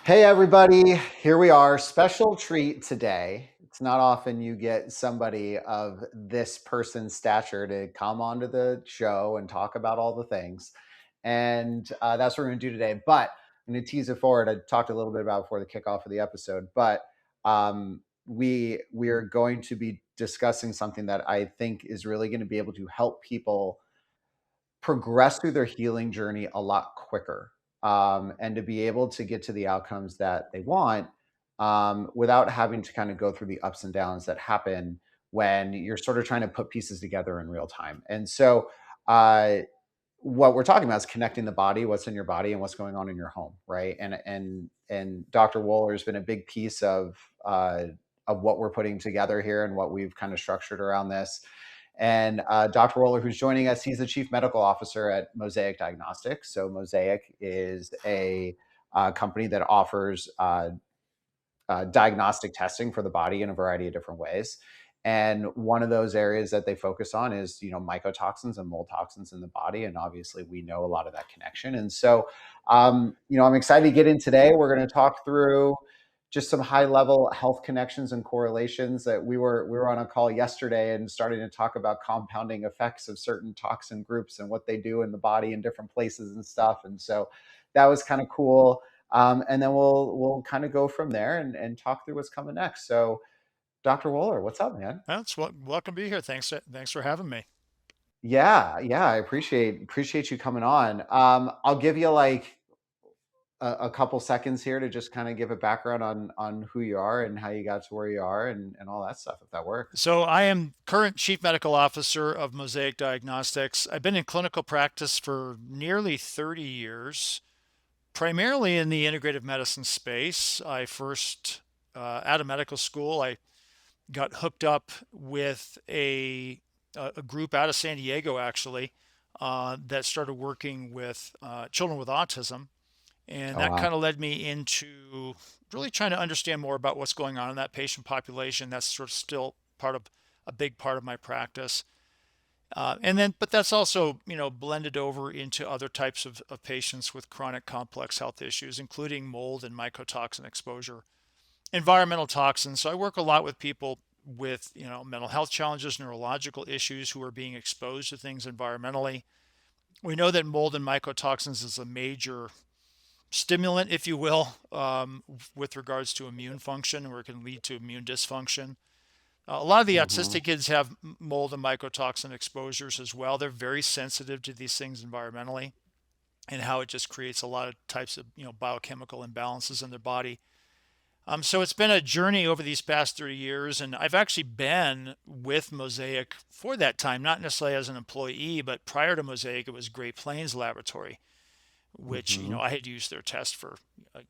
Hey everybody, here we are. Special treat today. It's not often you get somebody of this person's stature to come onto the show and talk about all the things. And that's what we're going to do today. But I'm going to tease it forward. I talked a little bit about it before the kickoff of the episode, but we are going to be discussing something that I think is really going to be able to help people progress through their healing journey a lot quicker, and to be able to get to the outcomes that they want, without having to kind of go through the ups and downs that happen when you're sort of trying to put pieces together in real time. And so, uh, what we're talking about is connecting the body, what's in your body, and what's going on in your home, right? And Dr. Woeller has been a big piece of what we're putting together here and what we've kind of structured around this. And Dr. Woeller, who's joining us, he's the chief medical officer at Mosaic Diagnostics. So Mosaic is a company that offers diagnostic testing for the body in a variety of different ways. And one of those areas that they focus on is, mycotoxins and mold toxins in the body. And obviously, we know a lot of that connection. And so, I'm excited to get in today. We're going to talk through just some high level health connections and correlations. That we were on a call yesterday and starting to talk about compounding effects of certain toxin groups and what they do in the body in different places and stuff. And so that was kind of cool. And then we'll kind of go from there and talk through what's coming next. So, Dr. Woeller, what's up, man? Welcome to be here. Thanks for having me. Yeah, I appreciate you coming on. I'll give you like a couple seconds here to just kind of give a background on who you are and how you got to where you are and all that stuff, if that works. So I am current chief medical officer of Mosaic Diagnostics. I've been in clinical practice for nearly 30 years, primarily in the integrative medicine space. I first, out of medical school, I got hooked up with a group out of San Diego, actually, that started working with children with autism. And Oh that wow. kind of led me into really trying to understand more about what's going on in that patient population. That's sort of still part of a big part of my practice. But that's also, blended over into other types of patients with chronic complex health issues, including mold and mycotoxin exposure, environmental toxins. So I work a lot with people with, mental health challenges, neurological issues who are being exposed to things environmentally. We know that mold and mycotoxins is a major stimulant, if you will, with regards to immune function, or it can lead to immune dysfunction. A lot of the Hmm. autistic kids have mold and mycotoxin exposures as well. They're very sensitive to these things environmentally and how it just creates a lot of types of biochemical imbalances in their body. So it's been a journey over these past 30 years, and I've actually been with Mosaic for that time, not necessarily as an employee, but prior to Mosaic, it was Great Plains Laboratory, which Hmm. I had used their test for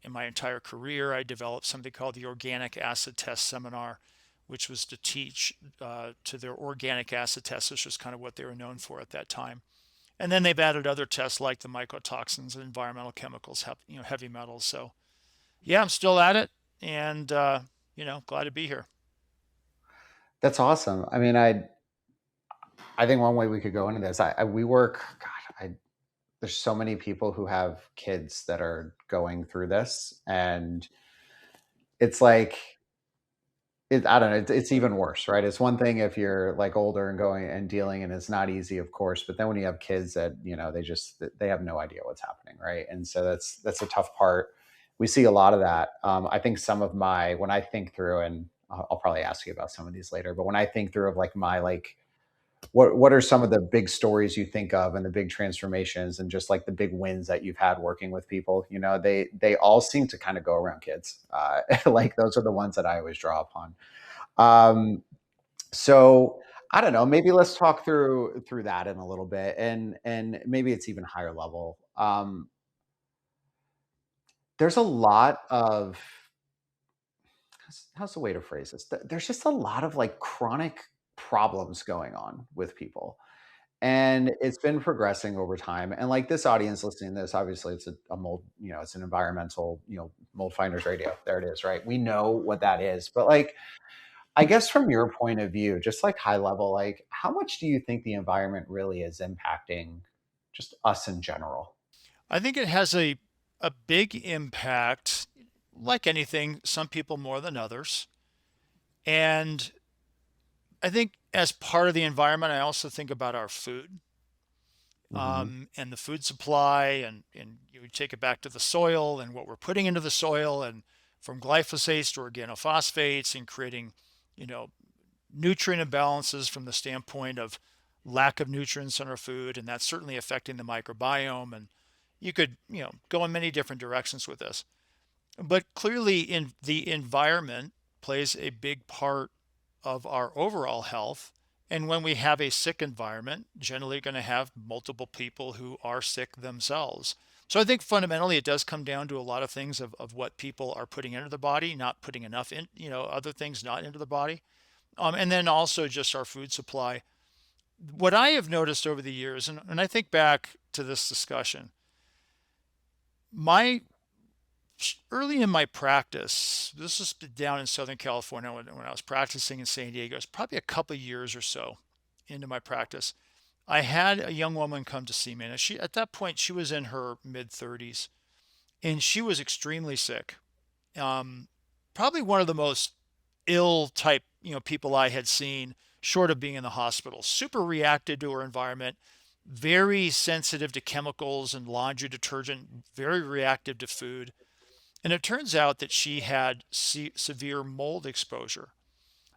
in my entire career. I developed something called the Organic Acid Test Seminar, which was to teach to their organic acid tests, which was kind of what they were known for at that time. And then they've added other tests like the mycotoxins and environmental chemicals, heavy metals. So yeah, I'm still at it, and glad to be here. That's awesome. I mean, I think one way we could go into this, we work. God, there's so many people who have kids that are going through this, and it's like I don't know. It's even worse, right? It's one thing if you're like older and going and dealing, and it's not easy, of course. But then when you have kids that they have no idea what's happening, right? And so that's a tough part. We see a lot of that. I think some of my when I think through, and I'll probably ask you about some of these later. But when I think through of like my like what are some of the big stories you think of and the big transformations and just like the big wins that you've had working with people? They all seem to kind of go around kids. Like those are the ones that I always draw upon. Um, so I don't know, maybe let's talk through that in a little bit, and maybe it's even higher level. There's a lot of how's the way to phrase this? There's just a lot of like chronic problems going on with people, and it's been progressing over time. And like this audience listening to this, obviously it's a mold, it's an environmental, mold finders radio. There it is, right? We know what that is, but like I guess from your point of view, just like high level, like how much do you think the environment really is impacting just us in general? I think it has a big impact. like anything, some people more than others. And I think as part of the environment, I also think about our food, Hmm. and the food supply, and you take it back to the soil and what we're putting into the soil, and from glyphosates to organophosphates, and creating, you know, nutrient imbalances from the standpoint of lack of nutrients in our food, and that's certainly affecting the microbiome. And you could, go in many different directions with this. But clearly, in the environment plays a big part of our overall health. And when we have a sick environment, generally going to have multiple people who are sick themselves. So I think fundamentally it does come down to a lot of things of what people are putting into the body, not putting enough in, other things not into the body. And then also just our food supply. What I have noticed over the years, and I think back to this discussion, my early in my practice, this is down in Southern California when I was practicing in San Diego, it's probably a couple of years or so into my practice. I had a young woman come to see me, and she at that point she was in her mid 30s, and she was extremely sick. Um, Probably one of the most ill type people I had seen, short of being in the hospital. Super reacted to her environment, very sensitive to chemicals and laundry detergent, very reactive to food. And it turns out that she had severe mold exposure.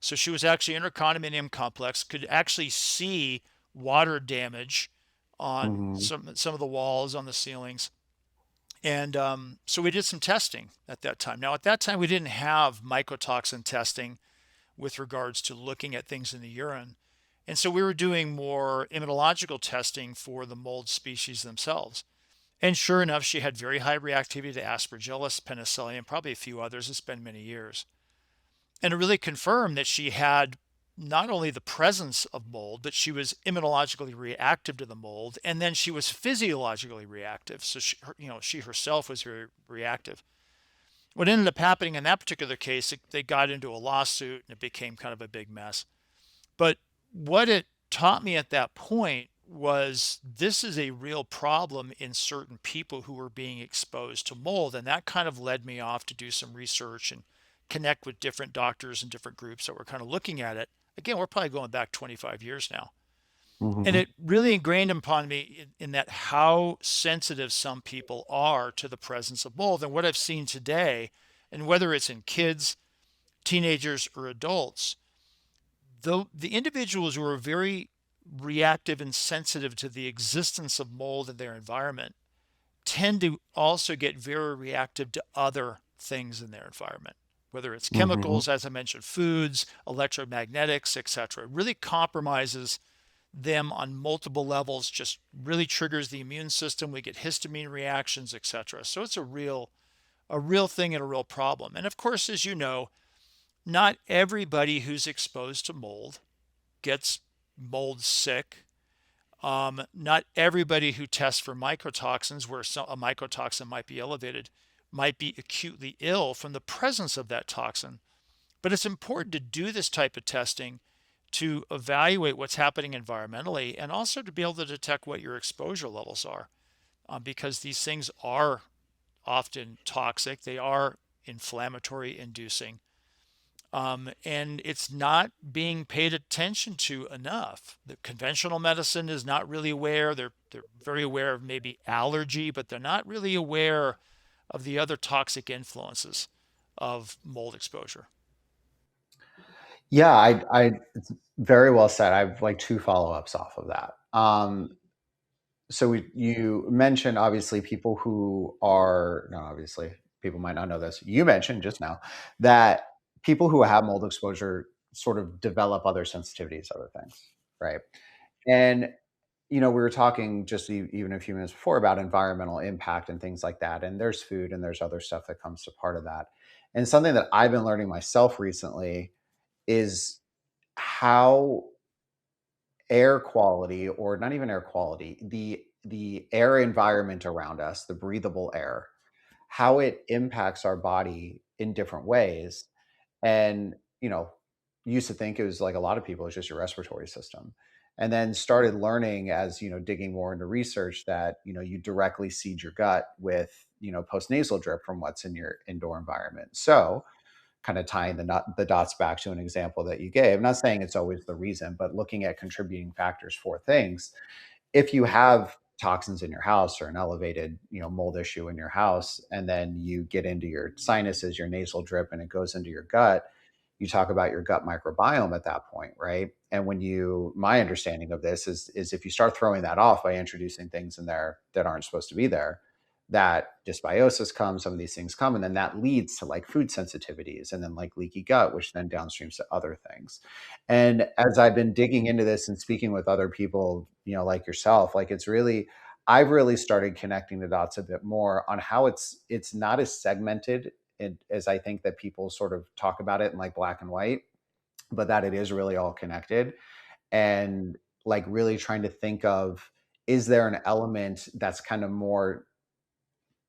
So she was actually in her condominium complex, could actually see water damage on Hmm. some of the walls, on the ceilings. And so we did some testing at that time. Now, at that time, we didn't have mycotoxin testing with regards to looking at things in the urine. And so we were doing more immunological testing for the mold species themselves. And sure enough, she had very high reactivity to Aspergillus, penicillium, probably a few others. It's been many years. And it really confirmed that she had not only the presence of mold, but she was immunologically reactive to the mold, and then she was physiologically reactive. So she herself was very reactive. What ended up happening in that particular case, they got into a lawsuit, and it became kind of a big mess. But what it taught me at that point was this is a real problem in certain people who were being exposed to mold. And that kind of led me off to do some research and connect with different doctors and different groups that were kind of looking at it. Again, we're probably going back 25 years now. And Hmm. it really ingrained upon me in that how sensitive some people are to the presence of mold. And what I've seen today, and whether it's in kids, teenagers, or adults, the individuals who are very reactive and sensitive to the existence of mold in their environment tend to also get very reactive to other things in their environment, whether it's Hmm. chemicals, as I mentioned, foods, electromagnetics, etc. It really compromises them on multiple levels, just really triggers the immune system. We get histamine reactions, etc. So it's a real thing and a real problem. And of course, as you know, not everybody who's exposed to mold gets mold sick. Not everybody who tests for mycotoxins, where a mycotoxin might be elevated, might be acutely ill from the presence of that toxin. But it's important to do this type of testing to evaluate what's happening environmentally, and also to be able to detect what your exposure levels are, because these things are often toxic, they are inflammatory inducing. And it's not being paid attention to enough. The conventional medicine is not really aware. They're very aware of maybe allergy, but they're not really aware of the other toxic influences of mold exposure. Yeah, it's very well said. I have like two follow-ups off of that. So you mentioned obviously people who are no, obviously people might not know this. You mentioned just now that people who have mold exposure sort of develop other sensitivities, other things, right? And we were talking just even a few minutes before about environmental impact and things like that. And there's food and there's other stuff that comes to part of that. And something that I've been learning myself recently is how air quality, or not even air quality, the air environment around us, the breathable air, how it impacts our body in different ways. And used to think it was like a lot of people, it's just your respiratory system. and then started learning as, digging more into research that, you directly seed your gut with, postnasal drip from what's in your indoor environment. So, kind of tying the dots back to an example that you gave. I'm not saying it's always the reason, but looking at contributing factors for things. If you have toxins in your house or an elevated, mold issue in your house, and then you get into your sinuses, your nasal drip, and it goes into your gut, you talk about your gut microbiome at that point, right? And my understanding of this is if you start throwing that off by introducing things in there that aren't supposed to be there, that dysbiosis comes, some of these things come, and then that leads to like food sensitivities and then like leaky gut, which then downstreams to other things. And as I've been digging into this and speaking with other people, like yourself, like I've really started connecting the dots a bit more on how it's not as segmented as I think that people sort of talk about it in like black and white, but that it is really all connected. And like really trying to think of, is there an element that's kind of more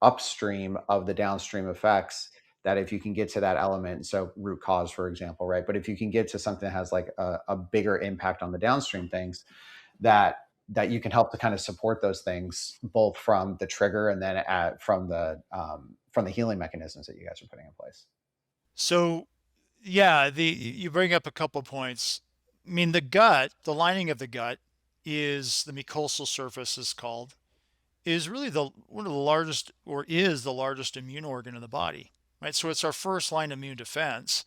upstream of the downstream effects, that if you can get to that element, so root cause, for example, right? But if you can get to something that has like a bigger impact on the downstream things, that you can help to kind of support those things both from the trigger and then from the healing mechanisms that you guys are putting in place. So, yeah, you bring up a couple points. I mean, the lining of the gut is the mucosal surface is called, is really the one of the largest, or is the largest immune organ in the body, right? So it's our first line immune defense.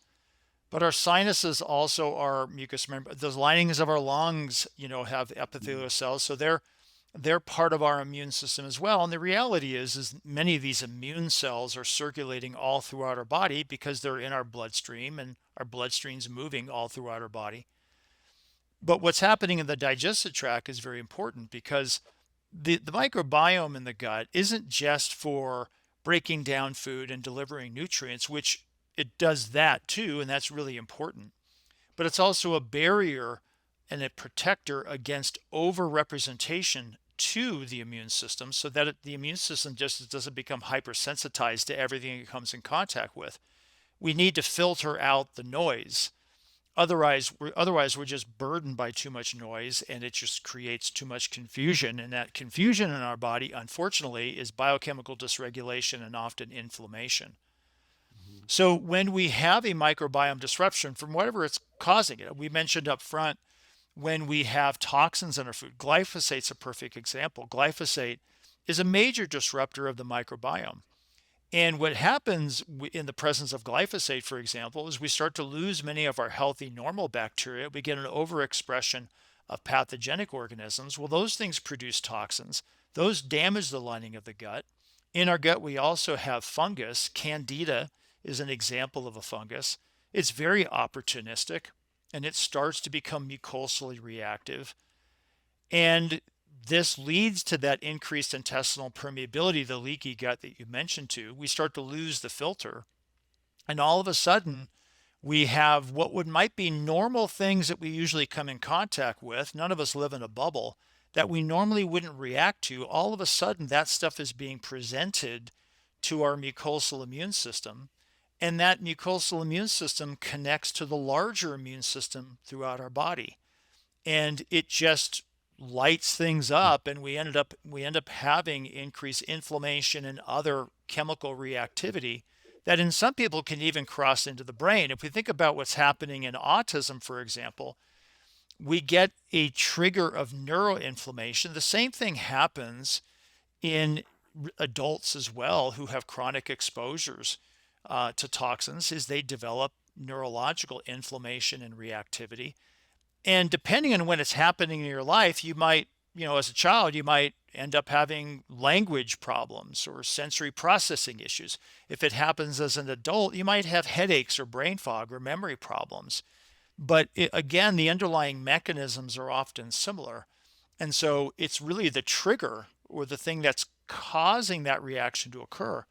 But our sinuses also are mucous membrane. The linings of our lungs, have epithelial cells, so they're part of our immune system as well. And the reality is many of these immune cells are circulating all throughout our body because they're in our bloodstream, and our bloodstream's moving all throughout our body. But what's happening in the digestive tract is very important, because the microbiome in the gut isn't just for breaking down food and delivering nutrients, which it does that too, and that's really important. But it's also a barrier and a protector against overrepresentation to the immune system, so that the immune system just doesn't become hypersensitized to everything it comes in contact with. We need to filter out the noise. Otherwise we're just burdened by too much noise, and it just creates too much confusion. And that confusion in our body, unfortunately, is biochemical dysregulation and often inflammation. Mhm. So when we have a microbiome disruption from whatever it's causing it, we mentioned up front, when we have toxins in our food, glyphosate's a perfect example. Glyphosate is a major disruptor of the microbiome. And what happens in the presence of glyphosate, for example, is we start to lose many of our healthy, normal bacteria. We get an overexpression of pathogenic organisms. Well, those things produce toxins. Those damage the lining of the gut. In our gut, we also have fungus. Candida is an example of a fungus. It's very opportunistic, and it starts to become mucosally reactive. And this leads to that increased intestinal permeability, the leaky gut that you mentioned too. We start to lose the filter. And all of a sudden, we have what might be normal things that we usually come in contact with. None of us live in a bubble that we normally wouldn't react to. All of a sudden, that stuff is being presented to our mucosal immune system. And that mucosal immune system connects to the larger immune system throughout our body. And it just lights things up, and we end up having increased inflammation and other chemical reactivity that in some people can even cross into the brain. If we think about what's happening in autism, for example, we get a trigger of neuroinflammation. The same thing happens in adults as well who have chronic exposures to toxins, is they develop neurological inflammation and reactivity. And depending on when it's happening in your life, you might, as a child, you might end up having language problems or sensory processing issues. If it happens as an adult, you might have headaches or brain fog or memory problems. But again, the underlying mechanisms are often similar. And so it's really the trigger or the thing that's causing that reaction to occur.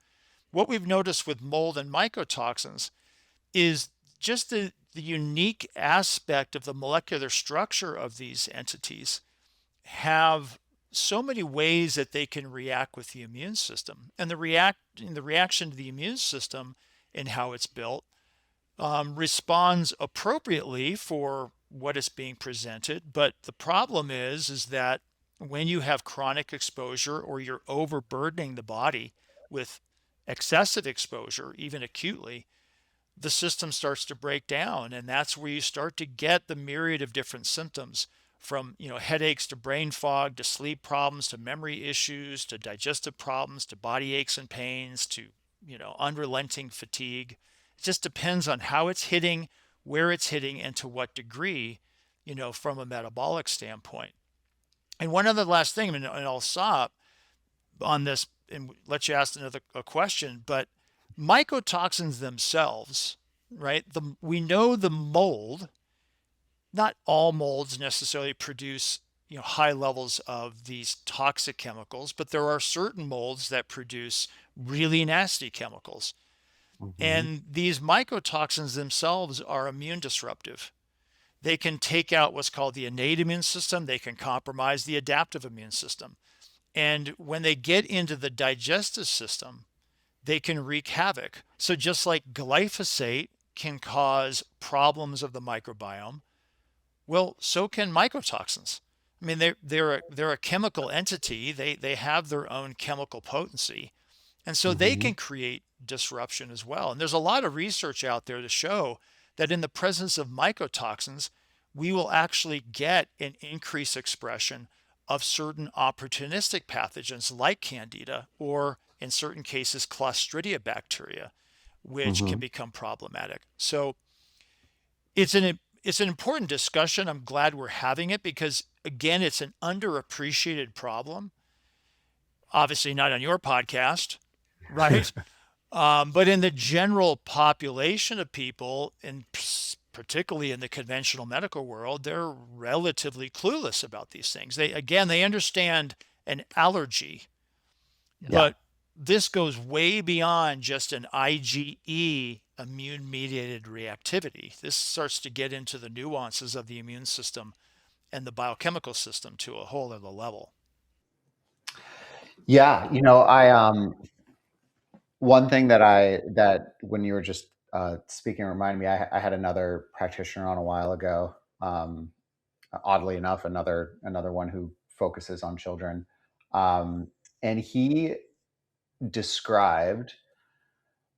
What we've noticed with mold and mycotoxins is just the unique aspect of the molecular structure of these entities have so many ways that they can react with the immune system. And the reaction to the immune system and how it's built responds appropriately for what is being presented. But the problem is that when you have chronic exposure or you're overburdening the body with excessive exposure, even acutely, the system starts to break down. And that's where you start to get the myriad of different symptoms, from headaches to brain fog to sleep problems to memory issues to digestive problems to body aches and pains to unrelenting fatigue. It just depends on how it's hitting, where it's hitting, and to what degree, from a metabolic standpoint. And one other last thing, and I'll stop on this and let you ask another a question, but mycotoxins themselves, right? We know the mold, not all molds necessarily produce high levels of these toxic chemicals, but there are certain molds that produce really nasty chemicals. Hmm. And these mycotoxins themselves are immune disruptive. They can take out what's called the innate immune system. They can compromise the adaptive immune system. And when they get into the digestive system, they can wreak havoc. So just like glyphosate can cause problems of the microbiome, well, so can mycotoxins. I mean, they're a chemical entity. They have their own chemical potency, and so they Hmm. can create disruption as well. And there's a lot of research out there to show that in the presence of mycotoxins, we will actually get an increased expression of certain opportunistic pathogens like Candida, or in certain cases, Clostridia bacteria, which can Hmm. become problematic. So it's an important discussion. I'm glad we're having it because, again, it's an underappreciated problem. Obviously, not on your podcast, right? But in the general population of people, and particularly in the conventional medical world, they're relatively clueless about these things. They understand an allergy, Yeah. but this goes way beyond just an IgE, immune mediated reactivity. This starts to get into the nuances of the immune system and the biochemical system to a whole other level. Yeah. One thing that when you were just speaking reminded me, I had another practitioner on a while ago. Oddly enough, another one who focuses on children, um, and he described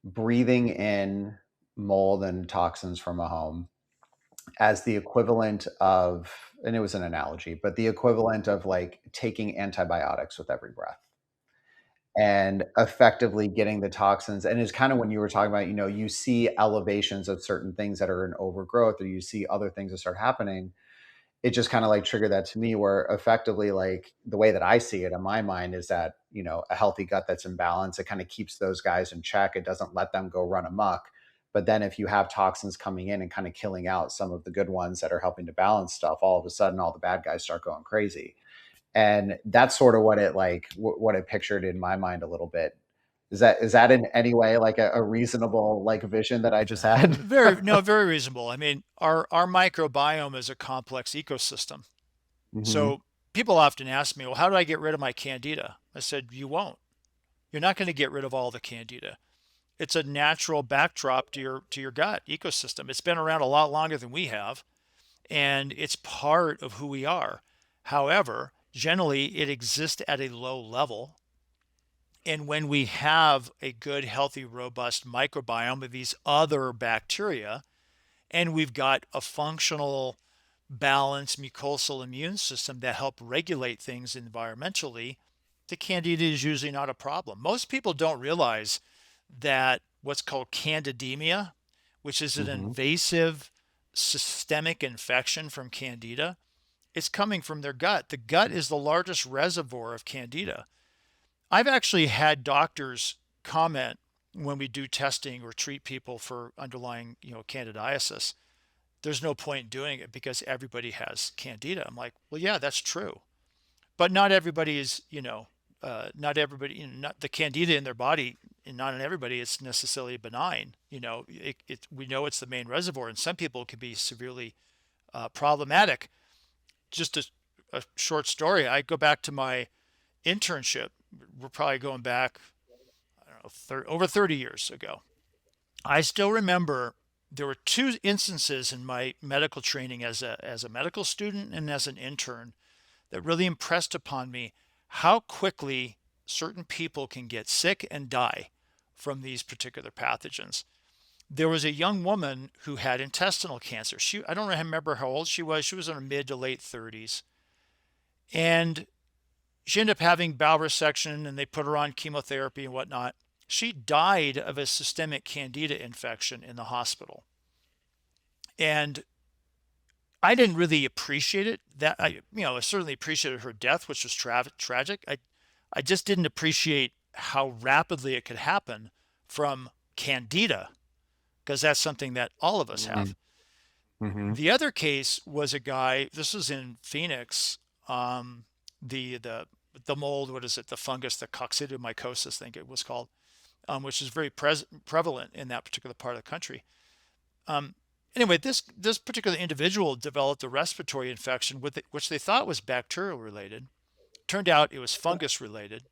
breathing in mold and toxins from a home as the equivalent of, and it was an analogy, but the equivalent of like taking antibiotics with every breath and effectively getting the toxins. And it's kind of when you were talking about, you see elevations of certain things that are in overgrowth, or you see other things that start happening. It just kind of like triggered that to me, where effectively, like, the way that I see it in my mind is that, a healthy gut that's in balance, it kind of keeps those guys in check. It doesn't let them go run amok. But then if you have toxins coming in and kind of killing out some of the good ones that are helping to balance stuff, all of a sudden all the bad guys start going crazy. And that's sort of what it like what it pictured in my mind a little bit. Is that in any way like a reasonable like vision that I just had? Very, no, very reasonable. I mean, our microbiome is a complex ecosystem. Hmm. So people often ask me, well, how do I get rid of my candida? I said, you won't. You're not going to get rid of all the candida. It's a natural backdrop to your gut ecosystem. It's been around a lot longer than we have, and it's part of who we are. However, generally it exists at a low level. And when we have a good, healthy, robust microbiome of these other bacteria, and we've got a functional, balanced mucosal immune system that help regulate things environmentally, the candida is usually not a problem. Most people don't realize that what's called candidemia, which is an Hmm. invasive systemic infection from candida, it's coming from their gut. The gut is the largest reservoir of candida. I've actually had doctors comment when we do testing or treat people for underlying, candidiasis. There's no point in doing it because everybody has candida. I'm like, well, yeah, that's true, but not everybody is, not everybody, not the candida in their body, and not in everybody is necessarily benign. We know it's the main reservoir, and some people can be severely problematic. Just a short story. I go back to my internship. We're probably going back, I don't know, over 30 years ago. I still remember there were two instances in my medical training as a medical student and as an intern that really impressed upon me how quickly certain people can get sick and die from these particular pathogens. There was a young woman who had intestinal cancer. I don't remember how old she was. She was in her mid to late 30s. And she ended up having bowel resection and they put her on chemotherapy and whatnot. She died of a systemic Candida infection in the hospital. And I didn't really appreciate it. I certainly appreciated her death, which was tragic. I just didn't appreciate how rapidly it could happen from Candida, because that's something that all of us Mm-hmm. have. Mm-hmm. The other case was a guy. This was in Phoenix. Um, the mold, what is it? The fungus, the coccidioidomycosis, I think it was called, which is very prevalent in that particular part of the country. Um, anyway, this particular individual developed a respiratory infection with it, which they thought was bacterial related. Turned out it was fungus related.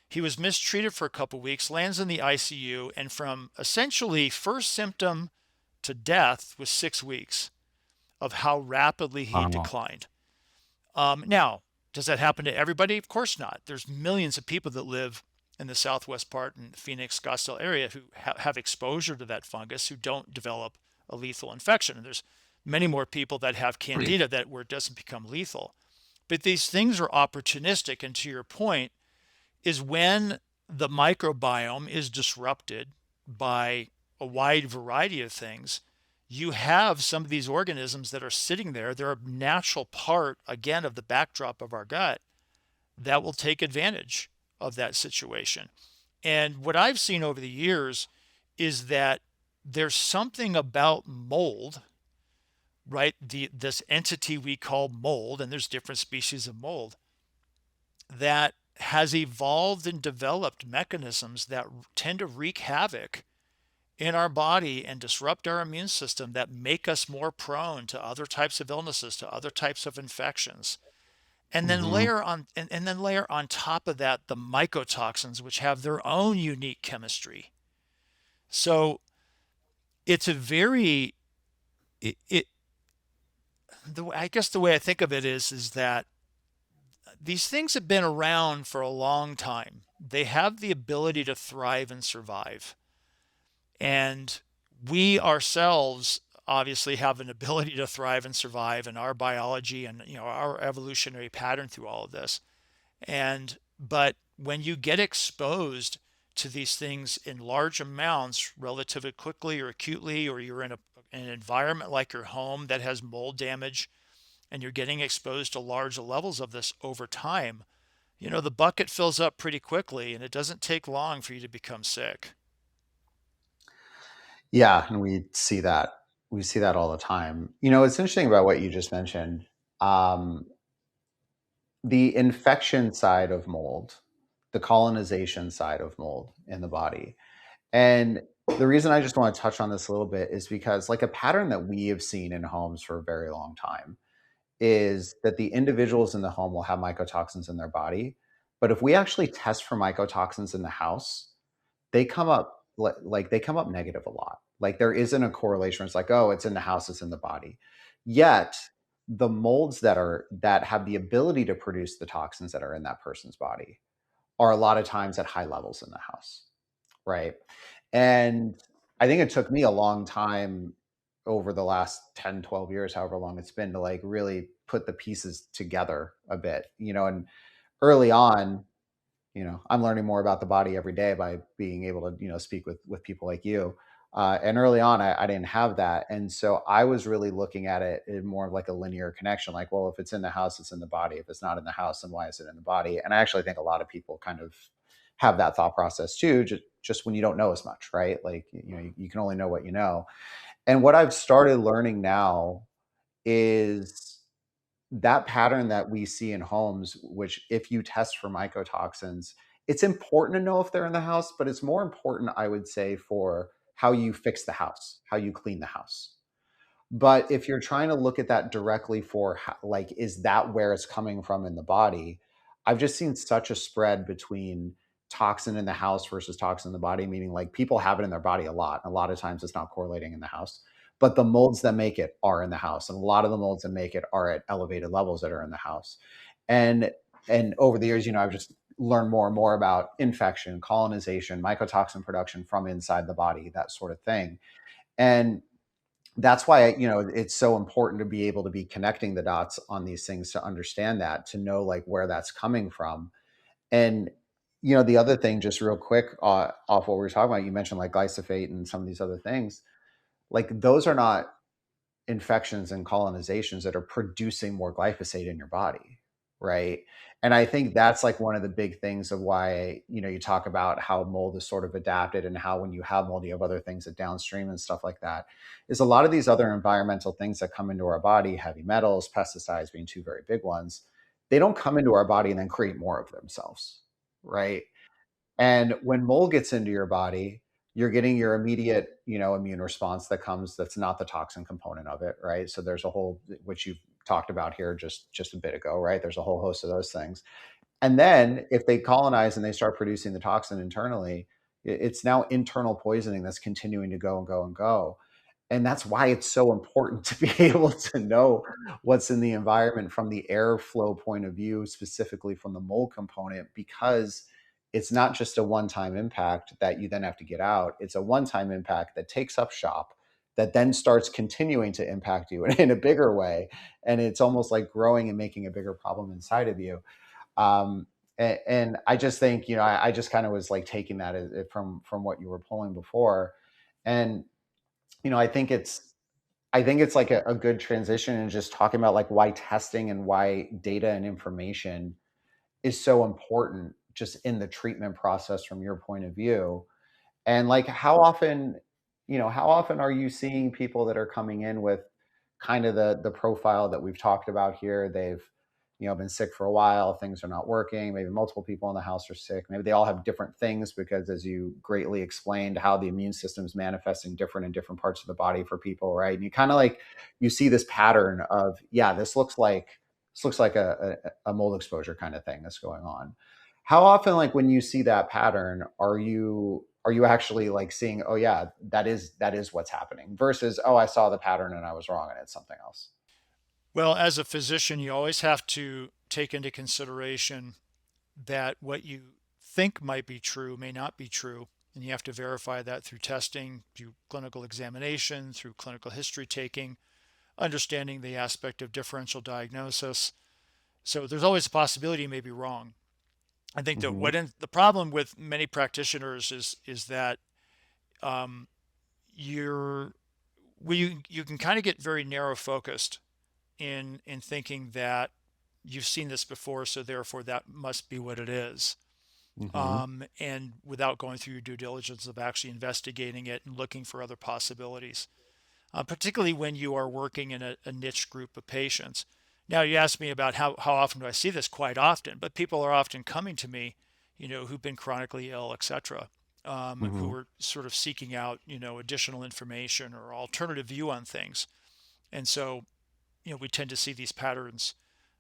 He was mistreated for a couple of weeks, lands in the ICU, and from essentially first symptom to death was 6 weeks of how rapidly he Wow. declined. Now, does that happen to everybody? Of course not. There's millions of people that live in the southwest part in the Phoenix, Scottsdale area who have exposure to that fungus who don't develop a lethal infection. And there's many more people that have Candida that where it doesn't become lethal. But these things are opportunistic. And to your point, is when the microbiome is disrupted by a wide variety of things, you have some of these organisms that are sitting there. They're a natural part, again, of the backdrop of our gut that will take advantage of that situation. And what I've seen over the years is that there's something about mold, right? This entity we call mold, and there's different species of mold that has evolved and developed mechanisms that tend to wreak havoc in our body and disrupt our immune system that make us more prone to other types of illnesses, to other types of infections. And then Mm-hmm. layer on top of that the mycotoxins, which have their own unique chemistry. So it's a very it I guess the way I think of it is that these things have been around for a long time. They have the ability to thrive and survive. And we ourselves obviously have an ability to thrive and survive in our biology and our evolutionary pattern through all of this. And but when you get exposed to these things in large amounts relatively quickly or acutely, or you're in an environment like your home that has mold damage and you're getting exposed to large levels of this over time, the bucket fills up pretty quickly and it doesn't take long for you to become sick. Yeah, and we see that. We see that all the time. It's interesting about what you just mentioned. Um, the infection side of mold, the colonization side of mold in the body. And the reason I just want to touch on this a little bit is because, like, a pattern that we have seen in homes for a very long time is that the individuals in the home will have mycotoxins in their body. But if we actually test for mycotoxins in the house, they come up like they come up negative a lot. Like there isn't a correlation. It's like, oh, it's in the house, it's in the body. Yet the molds that have the ability to produce the toxins that are in that person's body are a lot of times at high levels in the house, right? And I think it took me a long time over the last 10, 12 years, however long it's been, to like really put the pieces together a bit, and early on, I'm learning more about the body every day by being able to, speak with people like you. And early on, I didn't have that, and so I was really looking at it in more of like a linear connection. Like, well, if it's in the house, it's in the body. If it's not in the house, then why is it in the body? And I actually think a lot of people kind of have that thought process too. Just when you don't know as much, right? Like, you can only know what you know. And what I've started learning now is that pattern that we see in homes, which if you test for mycotoxins, it's important to know if they're in the house, but it's more important, I would say, for how you fix the house, how you clean the house. But if you're trying to look at that directly for like, is that where it's coming from in the body? I've just seen such a spread between toxin in the house versus toxin in the body, meaning like people have it in their body a lot. A lot of times it's not correlating in the house. but the molds that make it are in the house, and a lot of the molds that make it are at elevated levels that are in the house. And over the years, I've just learned more and more about infection, colonization, mycotoxin production from inside the body, that sort of thing. And that's why, it's so important to be able to be connecting the dots on these things, to understand that, to know like where that's coming from. And the other thing, just real quick, off what we were talking about, you mentioned like glyphosate and some of these other things. Like those are not infections and colonizations that are producing more glyphosate in your body, right? And I think that's like one of the big things of why, you talk about how mold is sort of adapted, and how when you have mold, you have other things that downstream and stuff like that, is a lot of these other environmental things that come into our body, heavy metals, pesticides being two very big ones, they don't come into our body and then create more of themselves, right? And when mold gets into your body, you're getting your immediate, immune response that comes, that's not the toxin component of it, right? So there's a whole, which you've talked about here just a bit ago, right? There's a whole host of those things. And then if they colonize and they start producing the toxin internally, it's now internal poisoning that's continuing to go and go and go. And that's why it's so important to be able to know what's in the environment from the airflow point of view, specifically from the mold component, because it's not just a one-time impact that you then have to get out. It's a one-time impact that takes up shop, that then starts continuing to impact you in a bigger way. And it's almost like growing and making a bigger problem inside of you. And I just think, I just kind of was like taking that from what you were pulling before. And I think it's like a good transition, and just talking about like why testing and why data and information is so important just in the treatment process from your point of view. And like how often are you seeing people that are coming in with kind of the profile that we've talked about here? They've, been sick for a while, things are not working, maybe multiple people in the house are sick, maybe they all have different things, because as you greatly explained, how the immune system is manifesting different in different parts of the body for people, right? And you kind of like, you see this pattern of, yeah, this looks like a mold exposure kind of thing that's going on. How often, like when you see that pattern, are you actually like seeing, oh yeah, that is what's happening, versus, oh, I saw the pattern and I was wrong and it's something else? Well, as a physician, you always have to take into consideration that what you think might be true may not be true. And you have to verify that through testing, through clinical examination, through clinical history taking, understanding the aspect of differential diagnosis. So there's always a possibility you may be wrong. I think that Hmm. the problem with many practitioners is that um, you're you can kind of get very narrow focused in thinking that you've seen this before, so therefore that must be what it is. Hmm. And without going through your due diligence of actually investigating it and looking for other possibilities, particularly when you are working in a niche group of patients. Now, you asked me about how often do I see this? Quite often, but people are often coming to me, who've been chronically ill, etc., who Hmm. are sort of seeking out, additional information or alternative view on things. And so, we tend to see these patterns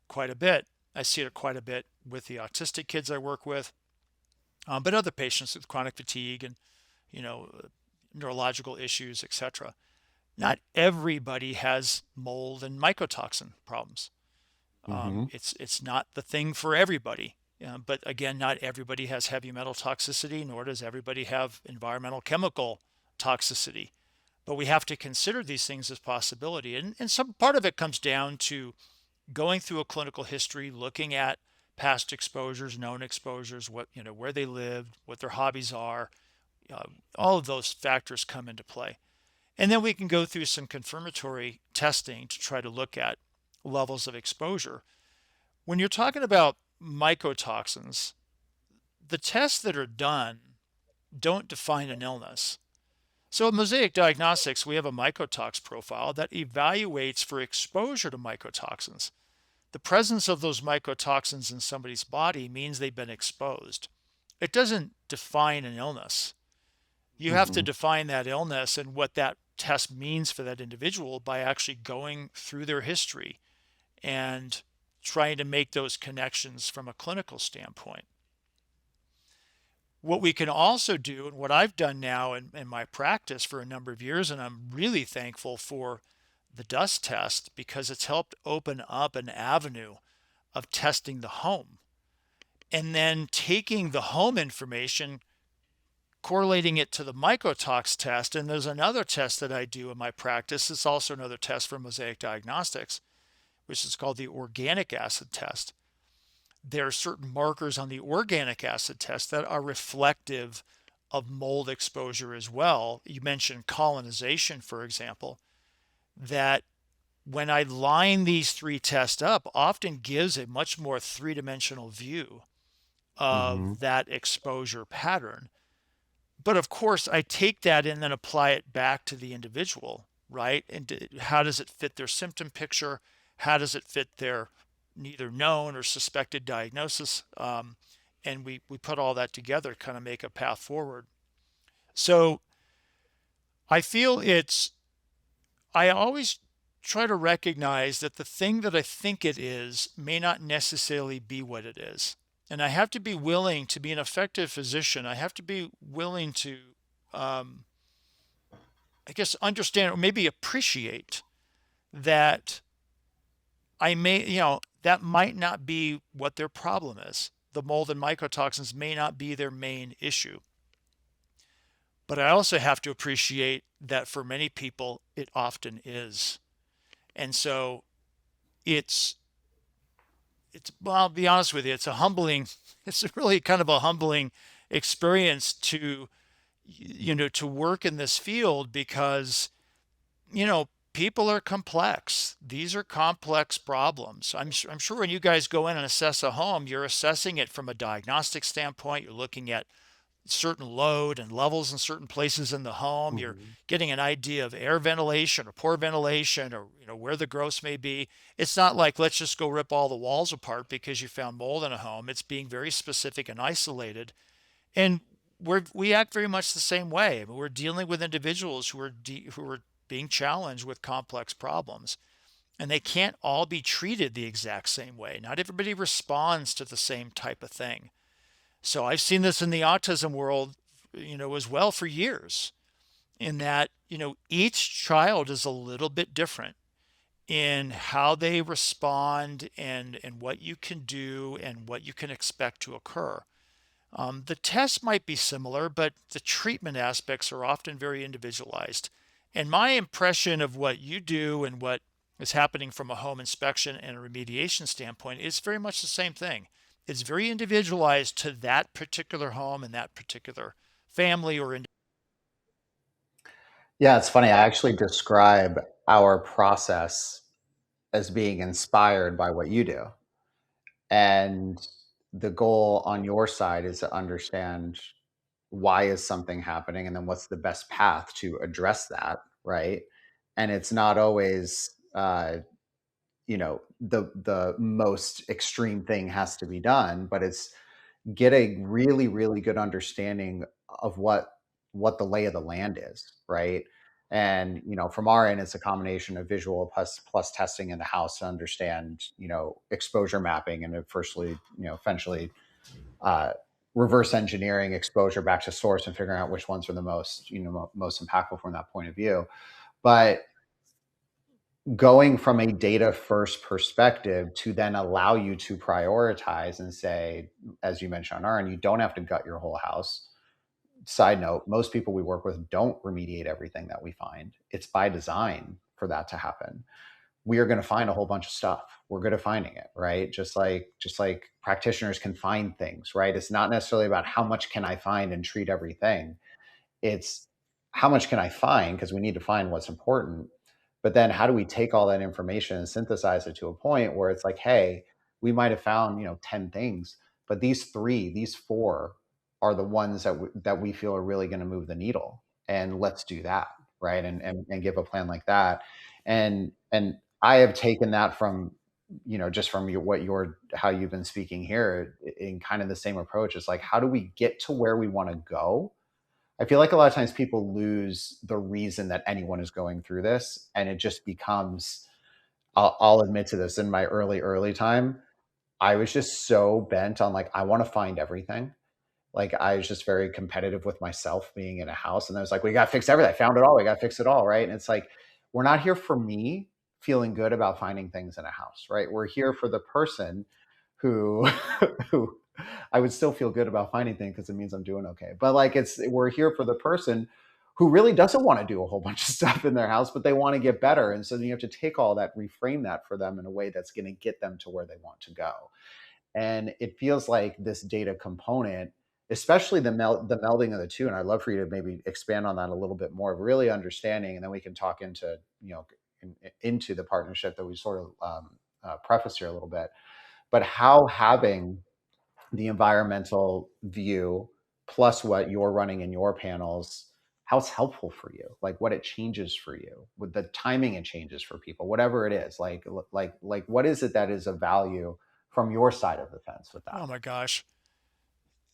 quite a bit. I see it quite a bit with the autistic kids I work with, but other patients with chronic fatigue and, you know, neurological issues, etc. Not everybody has mold and mycotoxin problems. Hmm. It's not the thing for everybody. But again, not everybody has heavy metal toxicity, nor does everybody have environmental chemical toxicity. But we have to consider these things as possibility. And some part of it comes down to going through a clinical history, looking at past exposures, known exposures, what, where they lived, what their hobbies are. Uh, all of those factors come into play. And then we can go through some confirmatory testing to try to look at levels of exposure. When you're talking about mycotoxins, the tests that are done don't define an illness. So at Mosaic Diagnostics, we have a mycotox profile that evaluates for exposure to mycotoxins. The presence of those mycotoxins in somebody's body means they've been exposed. It doesn't define an illness. You have to Hmm. define that illness and what that test means for that individual by actually going through their history and trying to make those connections from a clinical standpoint. What we can also do, and what I've done now in my practice for a number of years, and I'm really thankful for the dust test because it's helped open up an avenue of testing the home and then taking the home information, correlating it to the mycotox test. And there's another test that I do in my practice. It's also another test for Mosaic Diagnostics, which is called the organic acid test. There are certain markers on the organic acid test that are reflective of mold exposure as well. You mentioned colonization, for example, that when I line these three tests up, often gives a much more three-dimensional view Hmm. of that exposure pattern. But of course, I take that and then apply it back to the individual, right? And how does it fit their symptom picture? How does it fit their neither known or suspected diagnosis? And we put all that together, kind of make a path forward. So I feel I always try to recognize that the thing that I think it is may not necessarily be what it is. And I have to be willing to be an effective physician. I have to be willing to, um, I guess, understand or maybe appreciate that I may, that might not be what their problem is. The mold and mycotoxins may not be their main issue. But I also have to appreciate that for many people, it often is. And so it's well, I'll be honest with you, it's a humbling, it's really kind of a humbling experience to to work in this field because people are complex. These are complex problems. I'm sure when you guys go in and assess a home, you're assessing it from a diagnostic standpoint. You're looking at certain load and levels in certain places in the home. You're Hmm. getting an idea of air ventilation or poor ventilation or where the gross may be. It's not like let's just go rip all the walls apart because you found mold in a home. It's being very specific and isolated. And we act very much the same way. I mean, we're dealing with individuals who are being challenged with complex problems. And they can't all be treated the exact same way. Not everybody responds to the same type of thing. So I've seen this in the autism world, as well for years, in that, each child is a little bit different in how they respond and what you can do and what you can expect to occur. The tests might be similar, but the treatment aspects are often very individualized. And my impression of what you do and what is happening from a home inspection and a remediation standpoint is very much the same thing. It's very individualized to that particular home and that particular family or Yeah, it's funny. I actually describe our process as being inspired by what you do. And the goal on your side is to understand why is something happening and then what's the best path to address that, right? And it's not always the most extreme thing has to be done, but it's get a really really good understanding of what the lay of the land is, right? And from our end it's a combination of visual plus testing in the house to understand exposure mapping, and eventually uh, reverse engineering exposure back to source and figuring out which ones are the most most impactful from that point of view. But going from a data first perspective to then allow you to prioritize and say, as you mentioned on our end, you don't have to gut your whole house. Side note, most people we work with don't remediate everything that we find. It's by design for that to happen. We are going to find a whole bunch of stuff. We're good at finding it, right? Just like practitioners can find things, right? It's not necessarily about how much can I find and treat everything. It's how much can I find, because we need to find what's important. But then how do we take all that information and synthesize it to a point where it's like, hey, we might have found 10 things, but these four are the ones that we feel are really going to move the needle, and let's do that, right? And give a plan like that. And I have taken that from just from how you've been speaking here in kind of the same approach. It's like, how do we get to where we want to go? I feel like a lot of times people lose the reason that anyone is going through this, and it just becomes. I'll admit to this. In my early time, I was just so bent on, like, I want to find everything, Like I was just very competitive with myself being in a house, and I was like, we got to fix everything. I found it all. We got to fix it all, right? And it's like we're not here for me feeling good about finding things in a house, right? We're here for the person who who I would still feel good about finding things because it means I'm doing okay. But like we're here for the person who really doesn't want to do a whole bunch of stuff in their house, but they want to get better. And so then you have to take all that, reframe that for them in a way that's going to get them to where they want to go. And it feels like this data component, especially the melding of the two, and I'd love for you to maybe expand on that a little bit more, really understanding, and then we can talk into, into the partnership that we sort of preface here a little bit, but how having the environmental view plus what you're running in your panels, how it's helpful for you, like what it changes for you with the timing it changes for people, whatever it is, like what is it that is of value from your side of the fence with that? Oh my gosh.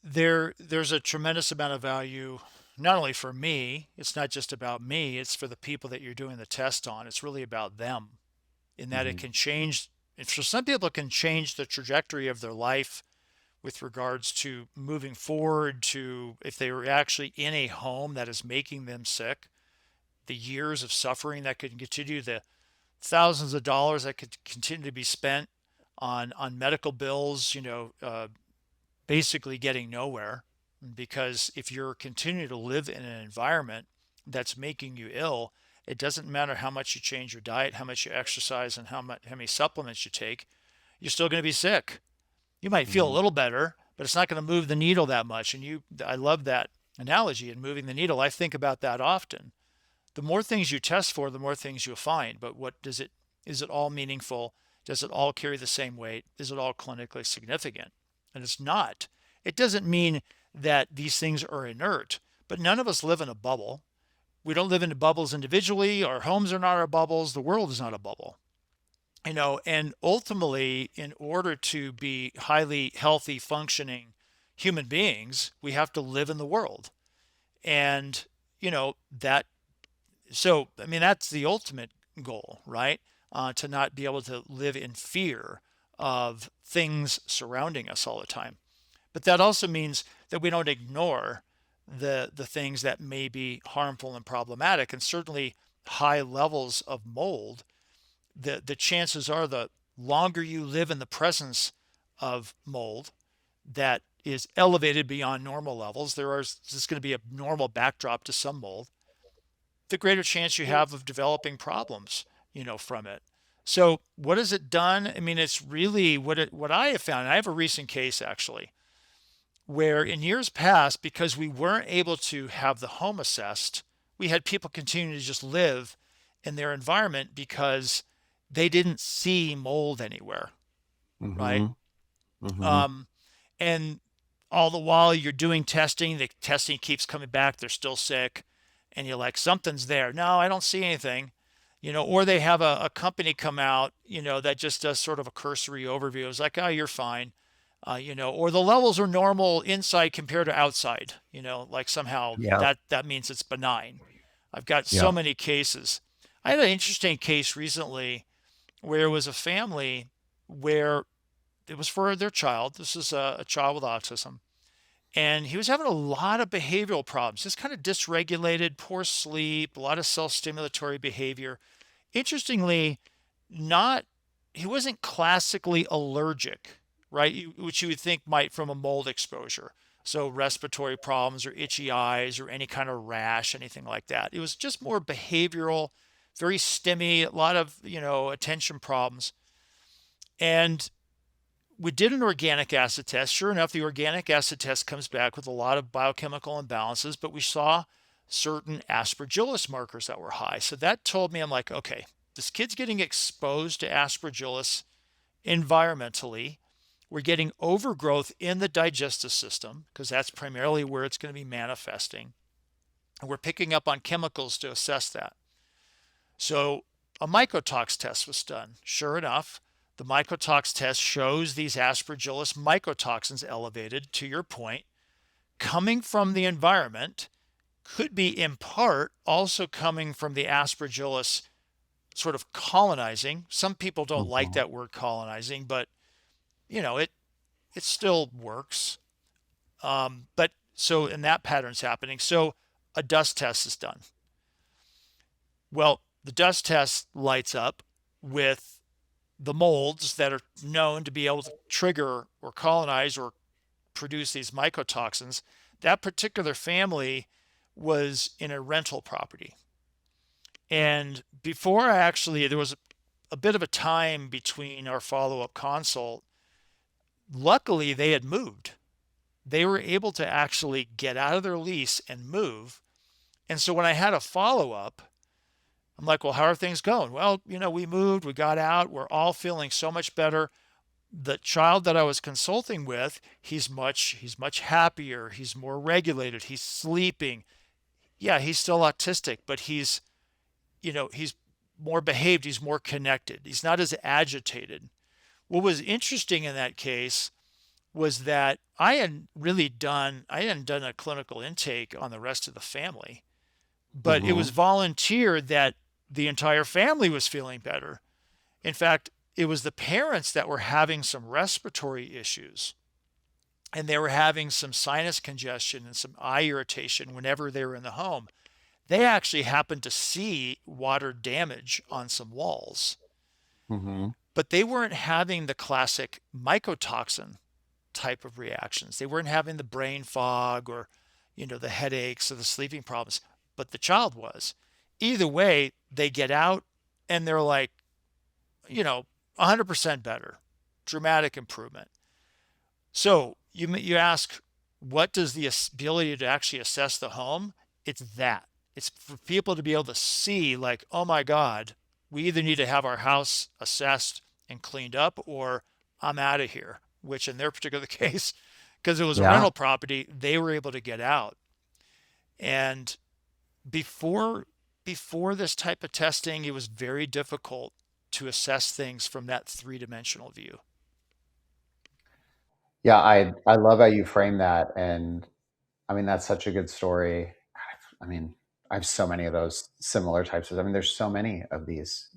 There's a tremendous amount of value, not only for me, it's not just about me, it's for the people that you're doing the test on. It's really about them in that it Mm-hmm. can change, for some people, it can change the trajectory of their life with regards to moving forward to if they were actually in a home that is making them sick, the years of suffering that could continue, the thousands of dollars that could continue to be spent on medical bills, basically getting nowhere. Because if you're continuing to live in an environment that's making you ill, it doesn't matter how much you change your diet, how much you exercise, and how many supplements you take, you're still going to be sick. You might feel a Mm-hmm. little better, but it's not going to move the needle that much. I love that analogy in moving the needle. I think about that often. The more things you test for, the more things you'll find. But is it all meaningful? Does it all carry the same weight? Is it all clinically significant? And it's not. It doesn't mean that these things are inert, but none of us live in a bubble. We don't live in bubbles individually. Our homes are not our bubbles. The world is not a bubble. And ultimately, in order to be highly healthy, functioning human beings, we have to live in the world. And, that so I mean that's the ultimate goal, right? To not be able to live in fear of things surrounding us all the time. But that also means that we don't ignore the things that may be harmful and problematic, and certainly high levels of mold. The chances are, the longer you live in the presence of mold that is elevated beyond normal levels, there's going to be a normal backdrop to some mold, the greater chance you have of developing problems, from it. So what has it done? I mean, it's really what I have found. And I have a recent case actually where in years past, because we weren't able to have the home assessed, we had people continue to just live in their environment because they didn't see mold anywhere, right? Mm-hmm. Mm-hmm. Um, and all the while you're doing testing, the testing keeps coming back, they're still sick, and you're like, something's there. No, I don't see anything. Or they have a company come out, that just does sort of a cursory overview. It's like, oh, you're fine. Or the levels are normal inside compared to outside, like somehow Yeah. that means it's benign. I've got so Yeah. many cases. I had an interesting case recently where it was a family where it was for their child. This is a child with autism. And he was having a lot of behavioral problems, just kind of dysregulated, poor sleep, a lot of self stimulatory behavior. Interestingly, not he wasn't classically allergic, right? Which you would think might from a mold exposure. So respiratory problems or itchy eyes or any kind of rash, anything like that. It was just more behavioral, very stimmy, a lot of, attention problems. And we did an organic acid test. Sure enough, the organic acid test comes back with a lot of biochemical imbalances, but we saw certain aspergillus markers that were high. So that told me, I'm like, okay, this kid's getting exposed to aspergillus environmentally. We're getting overgrowth in the digestive system because that's primarily where it's going to be manifesting. And we're picking up on chemicals to assess that. So a mycotox test was done. Sure enough, the mycotox test shows these aspergillus mycotoxins elevated, to your point, coming from the environment, could be in part also coming from the aspergillus sort of colonizing. Some people don't like Mm-hmm. that word colonizing, but it still works. But so, and that pattern's happening. So a dust test is done. Well, the dust test lights up with the molds that are known to be able to trigger or colonize or produce these mycotoxins. That particular family was in a rental property. And before I actually, there was a bit of a time between our follow up consult. Luckily, they had moved. They were able to actually get out of their lease and move. And so when I had a follow up, I'm like, well, how are things going? Well, we moved, we got out, we're all feeling so much better. The child that I was consulting with, he's much happier, he's more regulated, he's sleeping. Yeah, he's still autistic, but he's more behaved, he's more connected, he's not as agitated. What was interesting in that case was that I hadn't done a clinical intake on the rest of the family, but it was Hmm. volunteered that the entire family was feeling better. In fact, it was the parents that were having some respiratory issues, and they were having some sinus congestion and some eye irritation whenever they were in the home. They actually happened to see water damage on some walls, Hmm. but they weren't having the classic mycotoxin type of reactions. They weren't having the brain fog or, the headaches or the sleeping problems, but the child was. Either way, they get out and they're like, you know, 100% better, dramatic improvement. So you ask, what does the ability to actually assess the home? It's that. It's for people to be able to see, like, oh my God, we either need to have our house assessed and cleaned up, or I'm out of here. Which in their particular case, because it was a Yeah. rental property, they were able to get out. And before before this type of testing, it was very difficult to assess things from that three-dimensional view. Yeah, I love how you frame that, and I mean that's such a good story. I mean, I have so many of those similar types of. I mean, there's so many of these,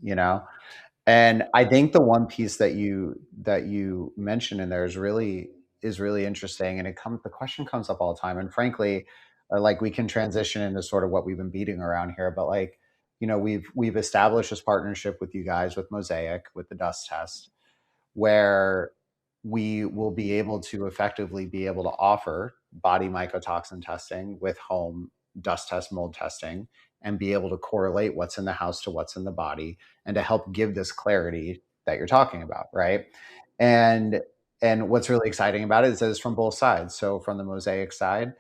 and I think the one piece that you mentioned in there is really interesting, and the question comes up all the time, and frankly, like we can transition into sort of what we've been beating around here, but like we've established this partnership with you guys with Mosaic with the dust test where we will be able to effectively be able to offer body mycotoxin testing with home dust test mold testing and be able to correlate what's in the house to what's in the body and to help give this clarity that you're talking about, right? And and what's really exciting about it is that it's from both sides. So from the Mosaic side,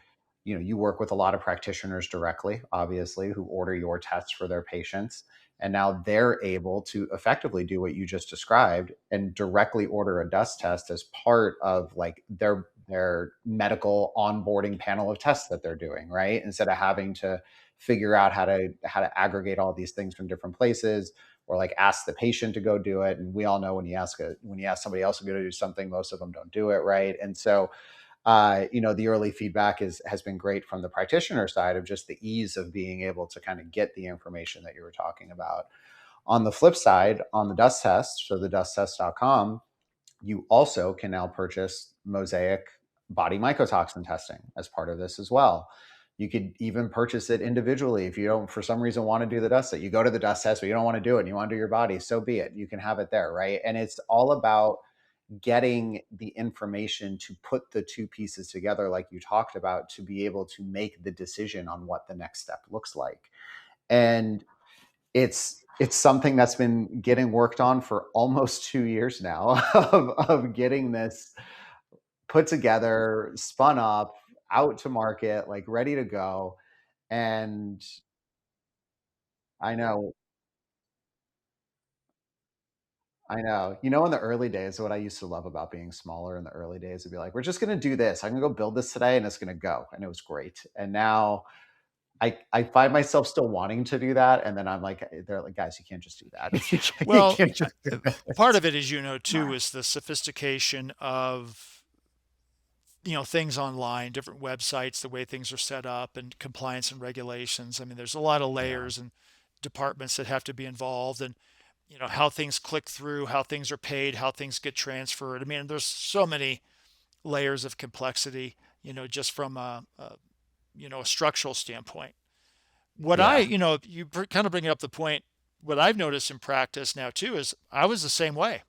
you work with a lot of practitioners directly, obviously, who order your tests for their patients, and now they're able to effectively do what you just described and directly order a dust test as part of like their medical onboarding panel of tests that they're doing, right? Instead of having to figure out how to aggregate all these things from different places or like ask the patient to go do it. And we all know when you ask somebody else to go do something, most of them don't do it, right? And so the early feedback has been great from the practitioner side of just the ease of being able to kind of get the information that you were talking about. On the flip side, on the dust test, so the dusttest.com, you also can now purchase Mosaic body mycotoxin testing as part of this as well. You could even purchase it individually if you don't, for some reason, want to do the dust test. You go to the dust test, but you don't want to do it and you want to do your body, so be it. You can have it there, right? And it's all about getting the information to put the two pieces together, like you talked about, to be able to make the decision on what the next step looks like. And it's something that's been getting worked on for almost 2 years now of getting this put together, spun up, out to market, like ready to go. And I know, I know. In the early days, what I used to love about being smaller in the early days would be like, we're just going to do this. I'm going to go build this today and it's going to go. And it was great. And now I find myself still wanting to do that. And then I'm like, they're like, guys, you can't just do that. You Well, can't just do part it. of it, as you know, too, is the sophistication of things online, different websites, the way things are set up, and compliance and regulations. I mean, there's a lot of Yeah. layers and departments that have to be involved, and how things click through, how things are paid, how things get transferred. I mean, there's so many layers of complexity. just from a structural standpoint. What I, Yeah. you kind of bring up the point, what I've noticed in practice now too is I was the same way.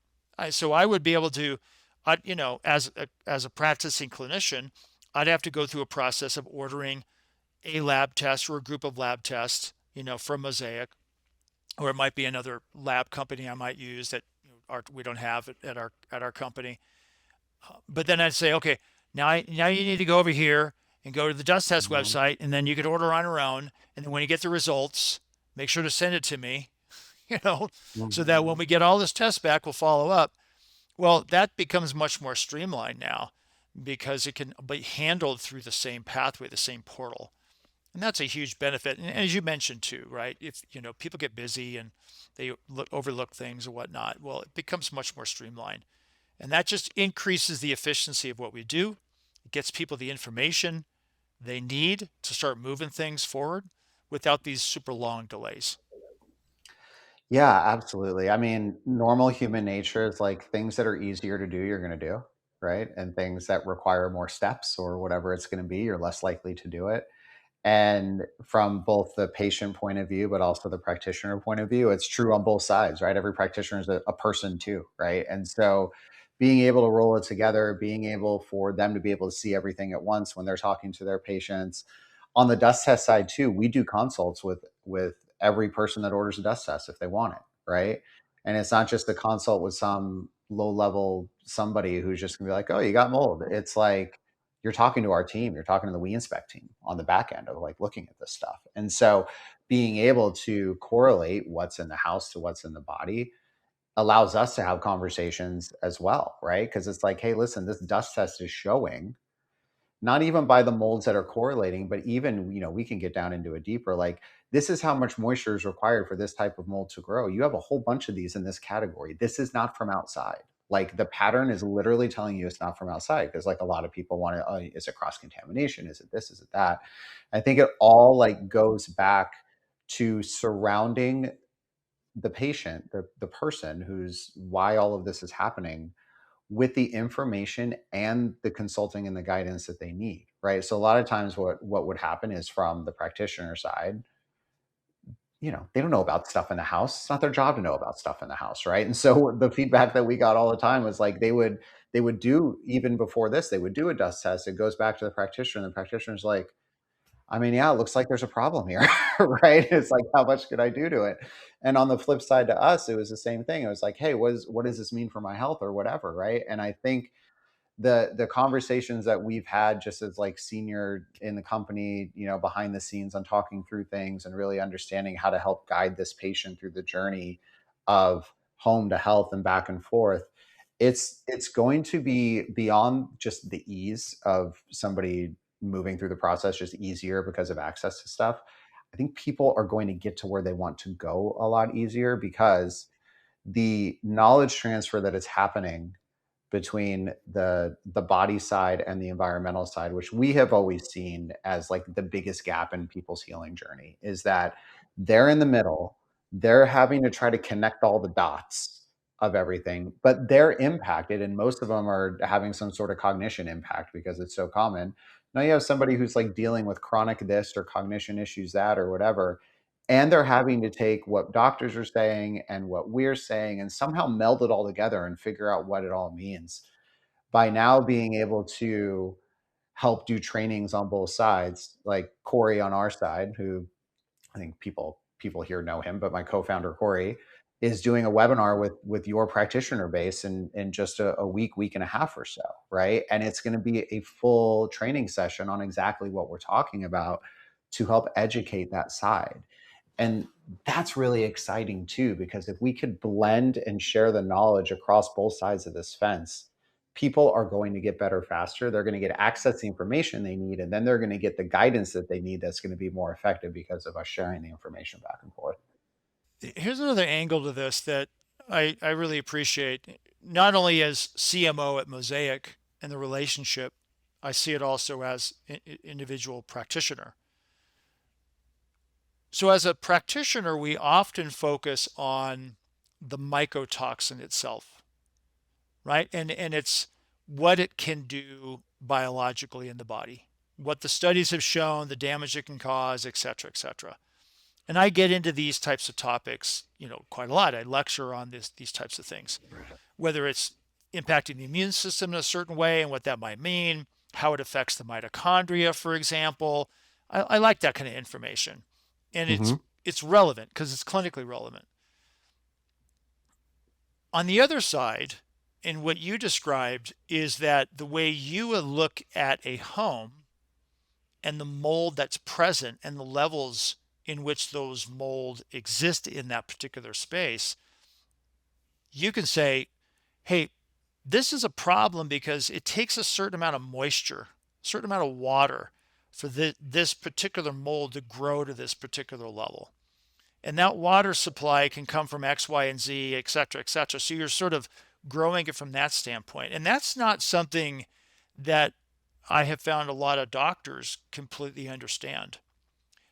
So I would be able to, as a practicing clinician, I'd have to go through a process of ordering a lab test or a group of lab tests, from Mosaic, or it might be another lab company I might use that we don't have at our company. But then I'd say, okay, now you need to go over here and go to the dust test Mhm. website, and then you could order on your own. And then when you get the results, make sure to send it to me, you know, so that when Mhm. we get all this test back, we'll follow up. Well, that becomes much more streamlined now because it can be handled through the same pathway, the same portal. And that's a huge benefit. And as you mentioned too, right? If people get busy and they overlook things or whatnot, well, it becomes much more streamlined. And that just increases the efficiency of what we do. It gets people the information they need to start moving things forward without these super long delays. Yeah, absolutely. I mean, normal human nature is like things that are easier to do, you're going to do, right? And things that require more steps or whatever it's going to be, you're less likely to do it. And from both the patient point of view, but also the practitioner point of view, it's true on both sides, right? Every practitioner is a person too, right? And so being able to roll it together, being able for them to be able to see everything at once when they're talking to their patients. On the dust test side too, we do consults with every person that orders a dust test if they want it, right? And it's not just a consult with some low level somebody who's just gonna be like, oh, you got mold. It's like you're talking to our team, you're talking to the we inspect team on the back end of like looking at this stuff. And so being able to correlate what's in the house to what's in the body allows us to have conversations as well, right? Because it's like, hey, listen, this dust test is showing not even by the molds that are correlating, but even, we can get down into a deeper, like, this is how much moisture is required for this type of mold to grow. You have a whole bunch of these in this category. This is not from outside. Like the pattern is literally telling you it's not from outside because like a lot of people want to, oh, is it cross contamination? Is it this? Is it that? I think it all like goes back to surrounding the patient, the person who's why all of this is happening with the information and the consulting and the guidance that they need, right? So a lot of times what would happen is from the practitioner side, they don't know about stuff in the house. It's not their job to know about stuff in the house, right? And so the feedback that we got all the time was like they would do even before this, they would do a dust test. It goes back to the practitioner, and the practitioner's like, I mean, yeah, it looks like there's a problem here, right? It's like, how much could I do to it? And on the flip side to us, it was the same thing. It was like, hey, what does this mean for my health or whatever, right? And I think the conversations that we've had just as like senior in the company, behind the scenes on talking through things and really understanding how to help guide this patient through the journey of home to health and back and forth, it's going to be beyond just the ease of somebody moving through the process just easier because of access to stuff. I think people are going to get to where they want to go a lot easier because the knowledge transfer that is happening between the body side and the environmental side, which we have always seen as like the biggest gap in people's healing journey, is that they're in the middle, they're having to try to connect all the dots of everything, but they're impacted, and most of them are having some sort of cognition impact because it's so common. Now you have somebody who's like dealing with chronic this or cognition issues that or whatever, and they're having to take what doctors are saying and what we're saying and somehow meld it all together and figure out what it all means. By now being able to help do trainings on both sides, like Corey on our side, who I think people here know him, but my co-founder Corey is doing a webinar with your practitioner base in just a week and a half or so, right? And it's going to be a full training session on exactly what we're talking about to help educate that side. And that's really exciting too, because if we could blend and share the knowledge across both sides of this fence, people are going to get better faster. They're going to get access to the information they need, and then they're going to get the guidance that they need that's going to be more effective because of us sharing the information back and forth. Here's another angle to this that I really appreciate, not only as CMO at Mosaic and the relationship, I see it also as individual practitioner. So as a practitioner, we often focus on the mycotoxin itself, right? And it's what it can do biologically in the body, what the studies have shown, the damage it can cause, et cetera, et cetera. And I get into these types of topics, quite a lot. I lecture on these types of things, whether it's impacting the immune system in a certain way and what that might mean, how it affects the mitochondria, for example. I like that kind of information, and it's Hmm. it's relevant because it's clinically relevant. On the other side, in what you described, is that the way you would look at a home and the mold that's present and the levels in which those mold exist in that particular space, you can say, hey, this is a problem because it takes a certain amount of moisture, a certain amount of water for this particular mold to grow to this particular level. And that water supply can come from X, Y, and Z, et cetera, et cetera. So you're sort of growing it from that standpoint. And that's not something that I have found a lot of doctors completely understand.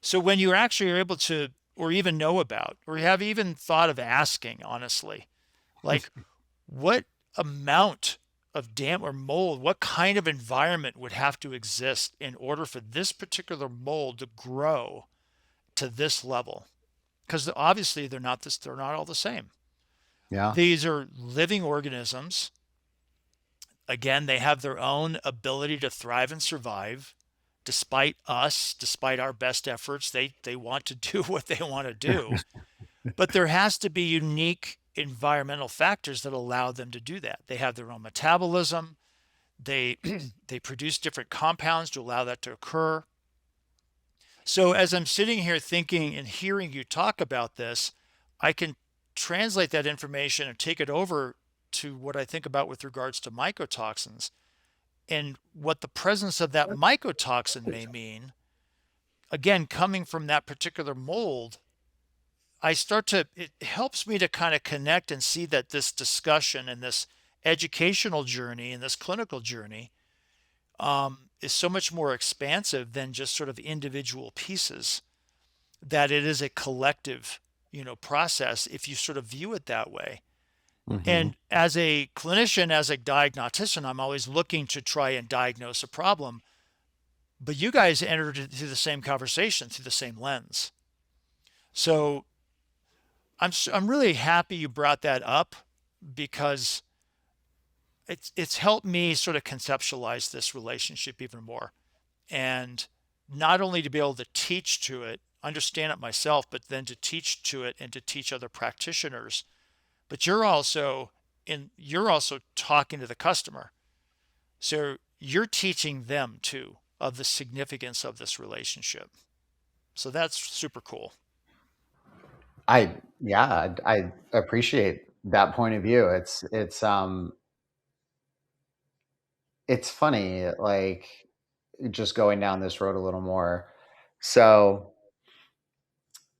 So when you actually are able to, or even know about, or have even thought of asking, honestly, like what amount of damp or mold, what kind of environment would have to exist in order for this particular mold to grow to this level? Because obviously they're not all the same. Yeah. These are living organisms. Again, they have their own ability to thrive and survive despite us, despite our best efforts. They want to do what they want to do, but there has to be unique environmental factors that allow them to do that. They have their own metabolism. They they produce different compounds to allow that to occur. So as I'm sitting here thinking and hearing you talk about this, I can translate that information and take it over to what I think about with regards to mycotoxins and what the presence of that mycotoxin may mean. Again, coming from that particular mold, it helps me to kind of connect and see that this discussion and this educational journey and this clinical journey is so much more expansive than just sort of individual pieces, that it is a collective, process if you sort of view it that way. Hmm. And as a clinician, as a diagnostician, I'm always looking to try and diagnose a problem. But you guys entered into the same conversation through the same lens. So I'm really happy you brought that up because it's helped me sort of conceptualize this relationship even more, and not only to be able to teach to it, understand it myself, but then to teach to it and to teach other practitioners. But you're also talking to the customer. So you're teaching them too of the significance of this relationship. So that's super cool. I appreciate that point of view. It's funny, like just going down this road a little more. So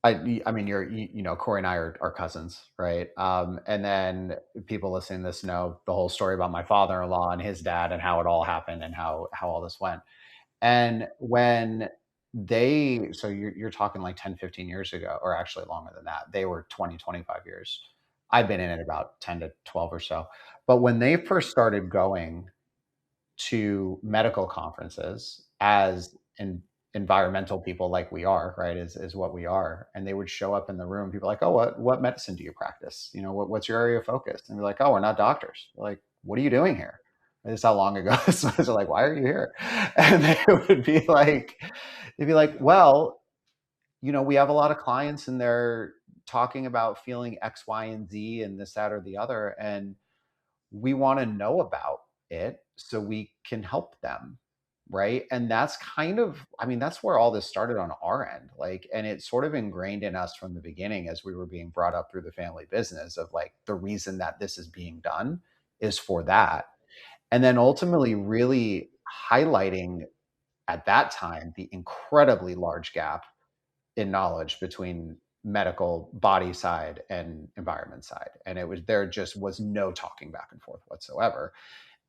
I mean, Corey and I are cousins, right? And then people listening to this know the whole story about my father-in-law and his dad and how it all happened and how all this went. And when so you're talking like 10, 15 years ago, or actually longer than that. They were 20, 25 years. I've been in it about 10 to 12 or so. But when they first started going to medical conferences as environmental people like we are, right? Is what we are. And they would show up in the room, people like, oh, what medicine do you practice? What's your area of focus? And we're like, oh, we're not doctors. We're like, what are you doing here? This is how long ago this was. They're like, why are you here? And they'd be like, well, we have a lot of clients and they're talking about feeling X, Y, and Z and this, that, or the other. And we want to know about it so we can help them, right? And that's that's where all this started on our end, like, and it sort of ingrained in us from the beginning as we were being brought up through the family business of like the reason that this is being done is for that. And then ultimately really highlighting at that time the incredibly large gap in knowledge between medical body side and environment side, and there just was no talking back and forth whatsoever.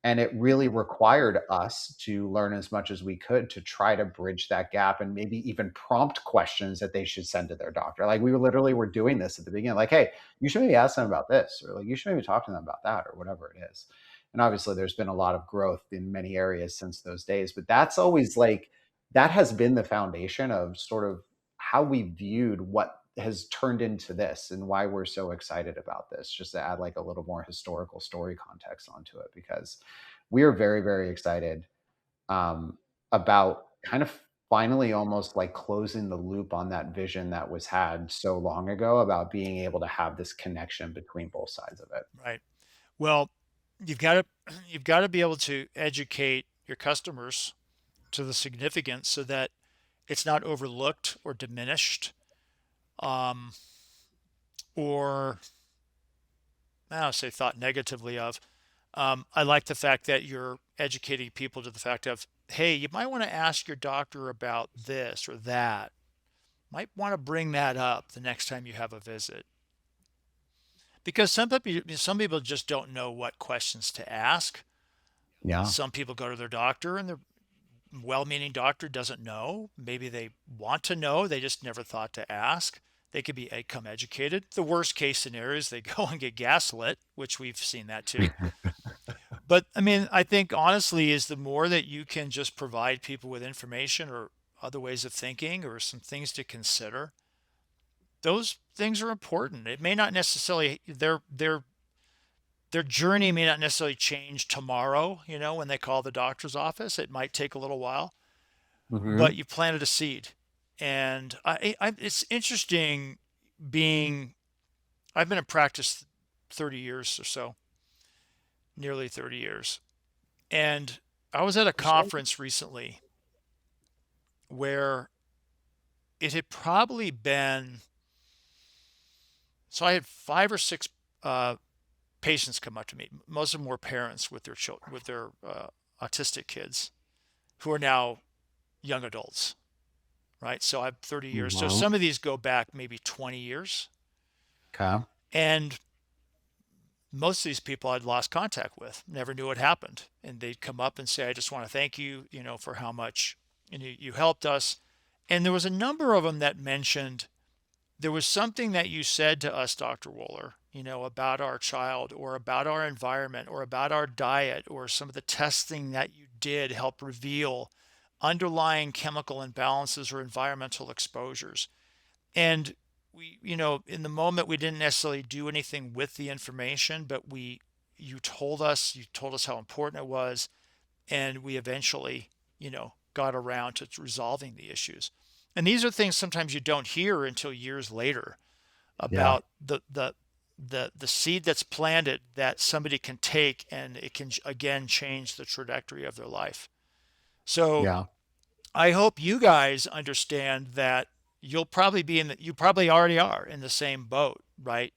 And it really required us to learn as much as we could to try to bridge that gap and maybe even prompt questions that they should send to their doctor. Like we literally were doing this at the beginning, like, hey, you should maybe ask them about this, or like you should maybe talk to them about that, or whatever it is. And obviously there's been a lot of growth in many areas since those days, but that's always like, that has been the foundation of sort of how we viewed what has turned into this and why we're so excited about this, just to add like a little more historical story context onto it, because we are very, very excited um, about kind of finally almost like closing the loop on that vision that was had so long ago about being able to have this connection between both sides of it. Right. Well, you've got to you've got to be able to educate your customers to the significance so that it's not overlooked or diminished, um, or I don't say thought negatively of. I like the fact that you're educating people to the fact of, hey, you might want to ask your doctor about this or that. Might want to bring that up the next time you have a visit. Because some people just don't know what questions to ask. Yeah. Some people go to their doctor and the well-meaning doctor doesn't know. Maybe they want to know, they just never thought to ask. They could become educated. The worst case scenario is they go and get gaslit, which we've seen that too. But I mean, I think honestly is the more that you can just provide people with information or other ways of thinking or some things to consider, those things are important. It may not necessarily their journey may not necessarily change tomorrow, when they call the doctor's office. It might take a little while, but Hmm. you planted a seed. And it's interesting being, I've been in practice 30 years or so, nearly 30 years. And I was at a Appreciate it. conference recently where it had probably been, so I had 5 or 6 uh, patients come up to me. Most of them were parents with their children, with their autistic kids who are now young adults, right? So I'm 30 years. So Mhm. some of these go back maybe 20 years. Okay. And most of these people I'd lost contact with, never knew what happened. And they'd come up and say, I just want to thank you, for how much you helped us. And there was a number of them that mentioned there was something that you said to us, Dr. Woeller, about our child or about our environment or about our diet or some of the testing that you did help reveal underlying chemical imbalances or environmental exposures. And we, in the moment, we didn't necessarily do anything with the information, but you told us how important it was. And we eventually, got around to resolving the issues. And these are things sometimes you don't hear until years later Yeah. about the seed that's planted that somebody can take and it can again change the trajectory of their life. So Yeah. I hope you guys understand that you probably already are in the same boat, right?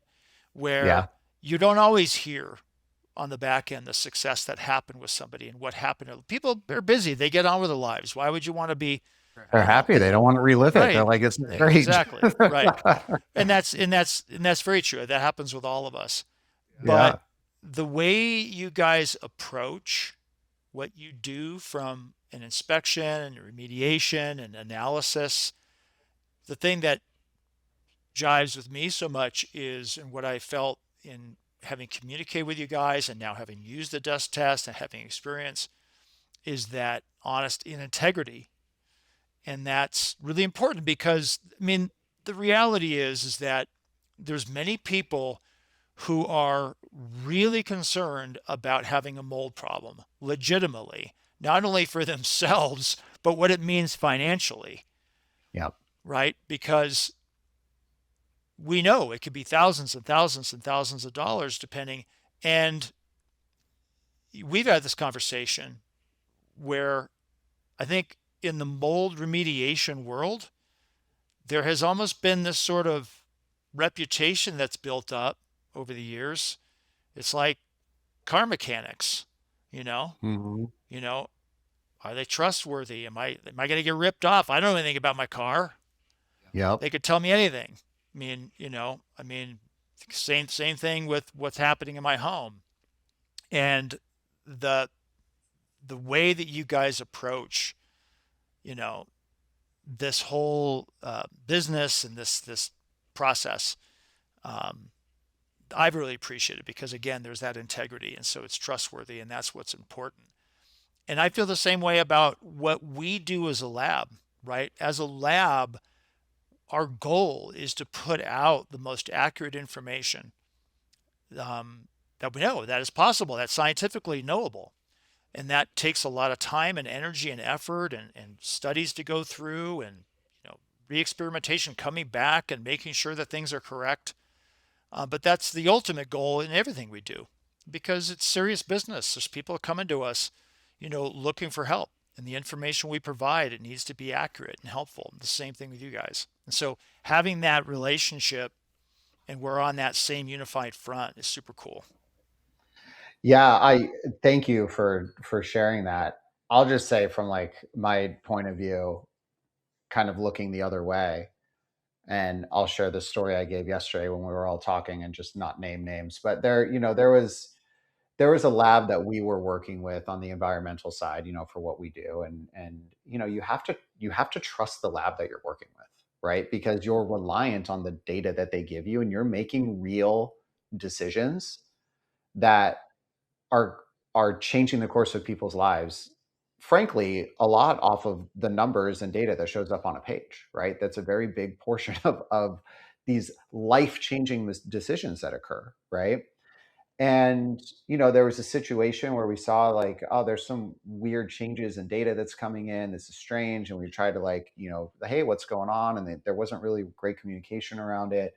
Where Yeah. you don't always hear on the back end the success that happened with somebody and what happened. People are busy, they get on with their lives. Why would you want to be, They're you know, happy. They don't want to relive it. They're right? like, it's great. Exactly, right. And that's very true. That happens with all of us. But Yeah. the way you guys approach what you do from an inspection and remediation and analysis, the thing that jives with me so much is, and what I felt in having communicated with you guys and now having used the dust test and having experience, is that honesty and integrity. And that's really important because, I mean, the reality is that there's many people who are really concerned about having a mold problem legitimately, not only for themselves, but what it means financially, Yeah. right? Because we know it could be thousands and thousands and thousands of dollars depending. And we've had this conversation where I think in the mold remediation world, there has almost been this sort of reputation that's built up over the years. It's like car mechanics, you know, Hmm. you know, are they trustworthy? Am I going to get ripped off? I don't know anything about my car. Yep. They could tell me anything. I mean, same thing with what's happening in my home. And the the way that you guys approach, you know, this whole business and this process, um, I've really appreciated, because again, there's that integrity, and so it's trustworthy, and that's what's important. And I feel the same way about what we do as a lab, right? As a lab, our goal is to put out the most accurate information, that we know, that is possible, that's scientifically knowable. And that takes a lot of time and energy and effort, and studies to go through, and re-experimentation, coming back and making sure that things are correct. But that's the ultimate goal in everything we do, because it's serious business. There's people coming to us, looking for help, and the information we provide, it needs to be accurate and helpful. The same thing with you guys. And so having that relationship, and we're on that same unified front, is super cool. Yeah, I thank you for sharing that. I'll just say from like my point of view, kind of looking the other way, and I'll share the story I gave yesterday when we were all talking and just not name names. But there was a lab that we were working with on the environmental side, for what we do. And you have to trust the lab that you're working with, right? Because you're reliant on the data that they give you, and you're making real decisions that are are changing the course of people's lives, frankly, a lot off of the numbers and data that shows up on a page, right? That's a very big portion of these life-changing decisions that occur, right? And there was a situation where we saw like, oh, there's some weird changes in data that's coming in. This is strange, and we tried to like, hey, what's going on? And there wasn't really great communication around it,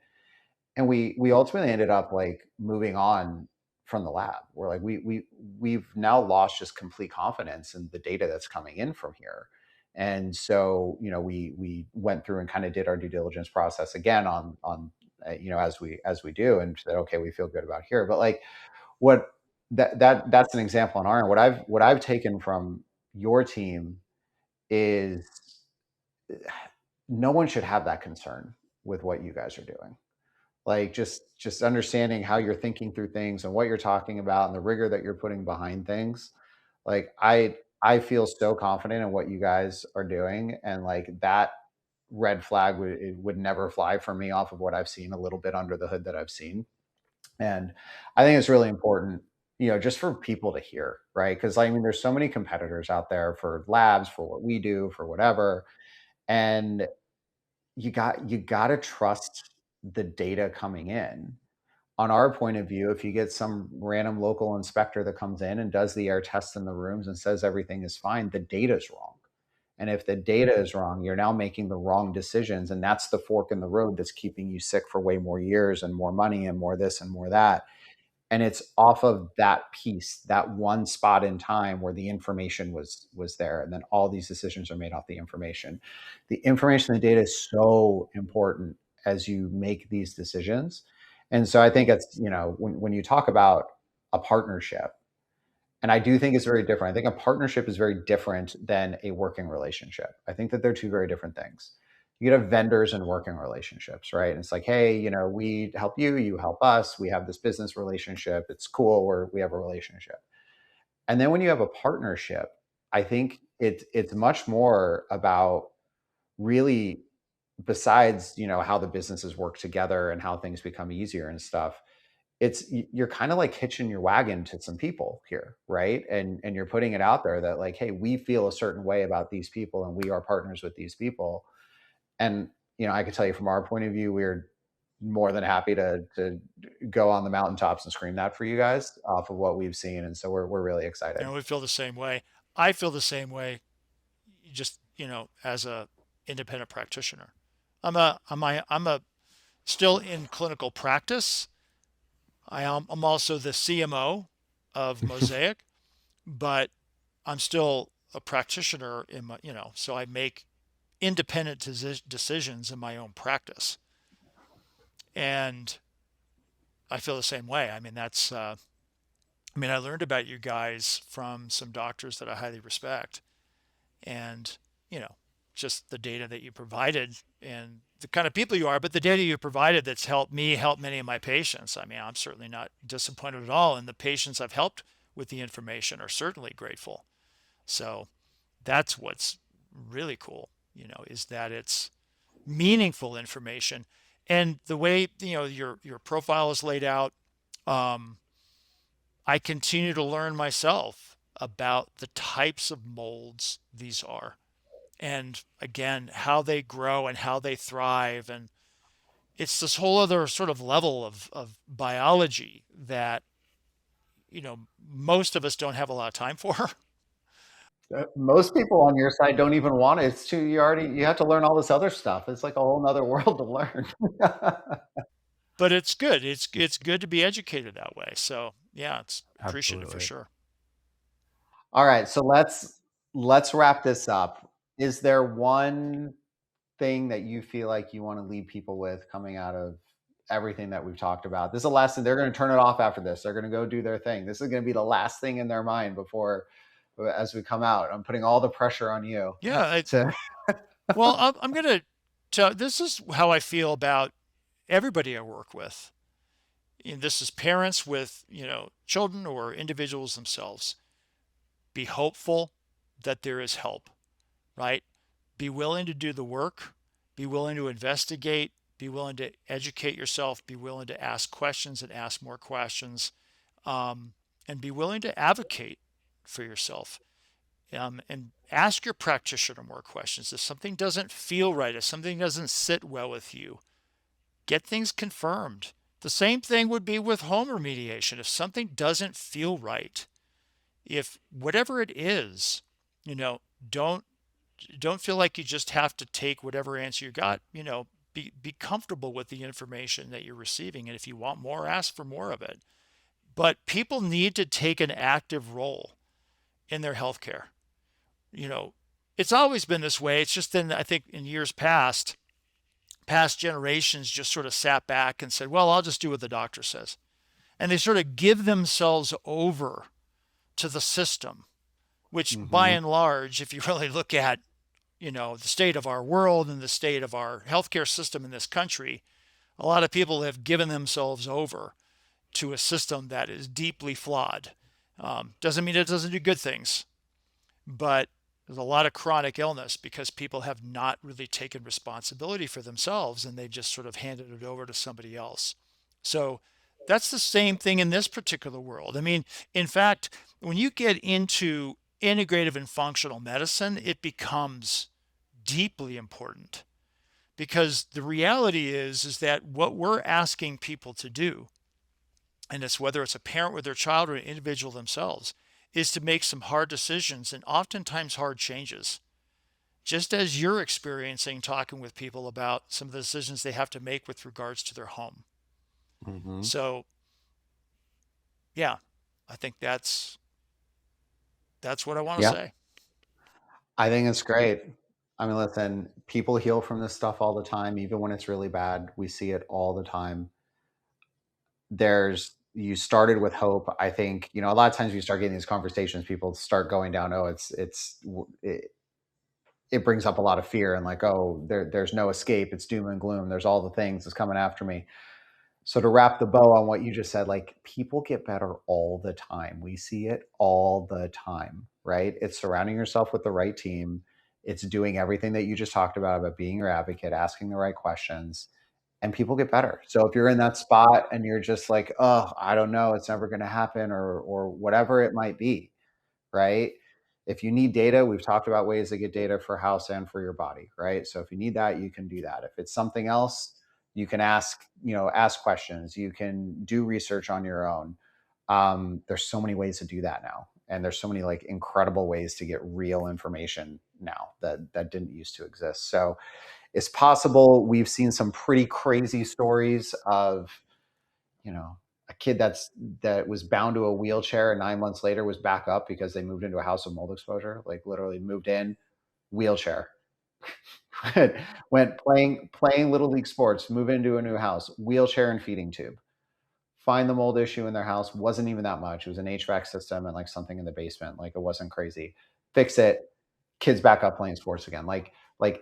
and we ultimately ended up like moving on from the lab. We're like, we've now lost just complete confidence in the data that's coming in from here. And so we went through and kind of did our due diligence process again on as we do, and said, okay, we feel good about here. But like, what that's an example on our end. What I've taken from your team is, no one should have that concern with what you guys are doing. Like, just understanding how you're thinking through things and what you're talking about and the rigor that you're putting behind things. Like, I feel so confident in what you guys are doing, and like that red flag would never fly for me off of what I've seen a little bit under the hood that I've seen. And I think it's really important, just for people to hear, right? Because I mean, there's so many competitors out there for labs, for what we do, for whatever, and you got to trust the data coming in. On our point of view, if you get some random local inspector that comes in and does the air tests in the rooms and says everything is fine, the data is wrong. And if the data is wrong, you're now making the wrong decisions. And that's the fork in the road that's keeping you sick for way more years and more money and more this and more that. And it's off of that piece, that one spot in time where the information was there, and then all these decisions are made off the information. The information, the data is so important as you make these decisions. And so I think it's, when you talk about a partnership, and I do think it's very different. I think a partnership is very different than a working relationship. I think that they're two very different things. You could have vendors and working relationships, right? And it's like, hey, we help you, you help us. We have this business relationship. It's cool. We have a relationship. And then when you have a partnership, I think it's much more about, really, besides how the businesses work together and how things become easier and stuff. You're kind of like hitching your wagon to some people here, right? And you're putting it out there that like, hey, we feel a certain way about these people, and we are partners with these people. And I can tell you from our point of view, we're more than happy to go on the mountaintops and scream that for you guys off of what we've seen. And so we're really excited. We feel the same way. I feel the same way, just, as a independent practitioner. I'm a still in clinical practice. I'm also the CMO of Mosaic, but I'm still a practitioner in my, so I make independent decisions in my own practice. And I feel the same way. I mean, I learned about you guys from some doctors that I highly respect, and, you know, just the data that you provided and the kind of people you are, but the data you provided that's helped me help many of my patients. I mean, I'm certainly not disappointed at all. And the patients I've helped with the information are certainly grateful. So that's what's really cool, is that it's meaningful information. And the way, your profile is laid out, Um, I continue to learn myself about the types of molds these are, and again, how they grow and how they thrive. And it's this whole other sort of level of biology that, most of us don't have a lot of time for. Most people on your side don't even want it. It's too, you have to learn all this other stuff. It's like a whole nother world to learn. But it's good. It's good to be educated that way. So yeah, it's appreciated for Absolutely. sure. All right, so let's wrap this up. Is there one thing that you feel like you want to leave people with coming out of everything that we've talked about? This is the last thing. They're going to turn it off after this. They're going to go do their thing. This is going to be the last thing in their mind before, as we come out. I'm putting all the pressure on you Yeah. to. Well, I'm going to tell, this is how I feel about everybody I work with. And this is parents with, children or individuals themselves. Be hopeful that there is help, right? Be willing to do the work, be willing to investigate, be willing to educate yourself, be willing to ask questions and ask more questions, and be willing to advocate for yourself. And ask your practitioner more questions. If something doesn't feel right, if something doesn't sit well with you, get things confirmed. The same thing would be with home remediation. If something doesn't feel right, if whatever it is, you know, don't don't feel like you just have to take whatever answer you got. Be comfortable with the information that you're receiving, and if you want more, ask for more of it. But people need to take an active role in their healthcare. You know, it's always been this way. It's just I think in years past generations just sort of sat back and said, well, I'll just do what the doctor says. And they sort of give themselves over to the system, which by Mhm. and large, if you really look at, the state of our world and the state of our healthcare system in this country, a lot of people have given themselves over to a system that is deeply flawed. Doesn't mean it doesn't do good things, but there's a lot of chronic illness because people have not really taken responsibility for themselves and they just sort of handed it over to somebody else. So that's the same thing in this particular world. I mean, in fact, when you get into integrative and functional medicine, it becomes deeply important because the reality is that what we're asking people to do, and it's whether it's a parent with their child or an individual themselves, is to make some hard decisions and oftentimes hard changes. Just as you're experiencing talking with people about some of the decisions they have to make with regards to their home. Mhm. So, yeah, I think that's what I want to Yeah, say. I think it's great. I mean, listen, people heal from this stuff all the time, even when it's really bad. We see it all the time. You started with hope. I think, a lot of times you start getting these conversations, people start going down, oh, it brings up a lot of fear and like, oh, there's no escape. It's doom and gloom. There's all the things that's coming after me. So to wrap the bow on what you just said, like people get better all the time. We see it all the time, right? It's surrounding yourself with the right team. It's doing everything that you just talked about being your advocate, asking the right questions, and people get better. So if you're in that spot and you're just like, oh, I don't know, it's never going to happen, or whatever it might be, right? If you need data, we've talked about ways to get data for house and for your body, right? So if you need that, you can do that. If it's something else, you can ask questions. You can do research on your own. There's so many ways to do that now, and there's so many like incredible ways to get real information now that didn't used to exist. So it's possible. We've seen some pretty crazy stories of you know, a kid that was bound to a wheelchair and 9 months later was back up because they moved into a house of mold exposure, like literally moved in, wheelchair. Went playing little league sports, move into a new house, wheelchair and feeding tube. Find the mold issue in their house, wasn't even that much. It was an HVAC system and like something in the basement, like it wasn't crazy. Fix it, kids back up playing sports again. Like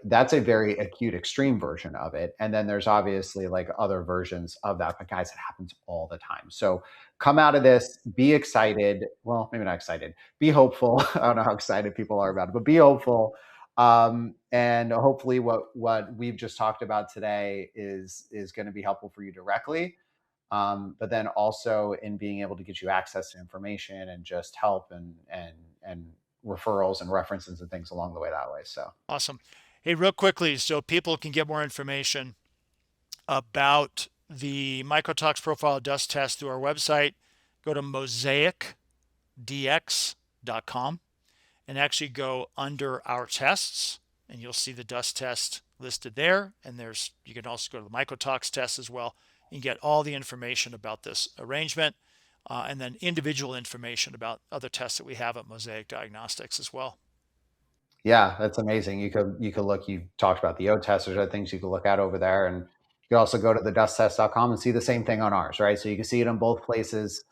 that's a very acute extreme version of it. And then there's obviously like other versions of that. But guys, it happens all the time. So come out of this, be excited. Well, maybe not excited. Be hopeful. I don't know how excited people are about it, but be hopeful. And hopefully what we've just talked about today is going to be helpful for you directly. but then also in being able to get you access to information and just help and referrals and references and things along the way that way. So Awesome. Hey, real quickly, so people can get more information about the mycotox profile dust test through our website, go to mosaicdx.com and actually go under our tests, and you'll see the dust test listed there. And you can also go to the mycotox test as well and get all the information about this arrangement, and then individual information about other tests that we have at Mosaic Diagnostics as well. yeah, that's amazing. You could look. You talked about the O test. There's other things you could look at over there, and you could also go to the dusttest.com and see the same thing on ours, right? So you can see it in both places.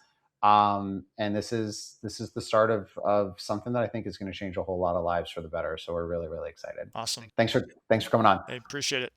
And this is the start of something that I think is going to change a whole lot of lives for the better. So we're really excited. Awesome. Thanks for coming on. I appreciate it.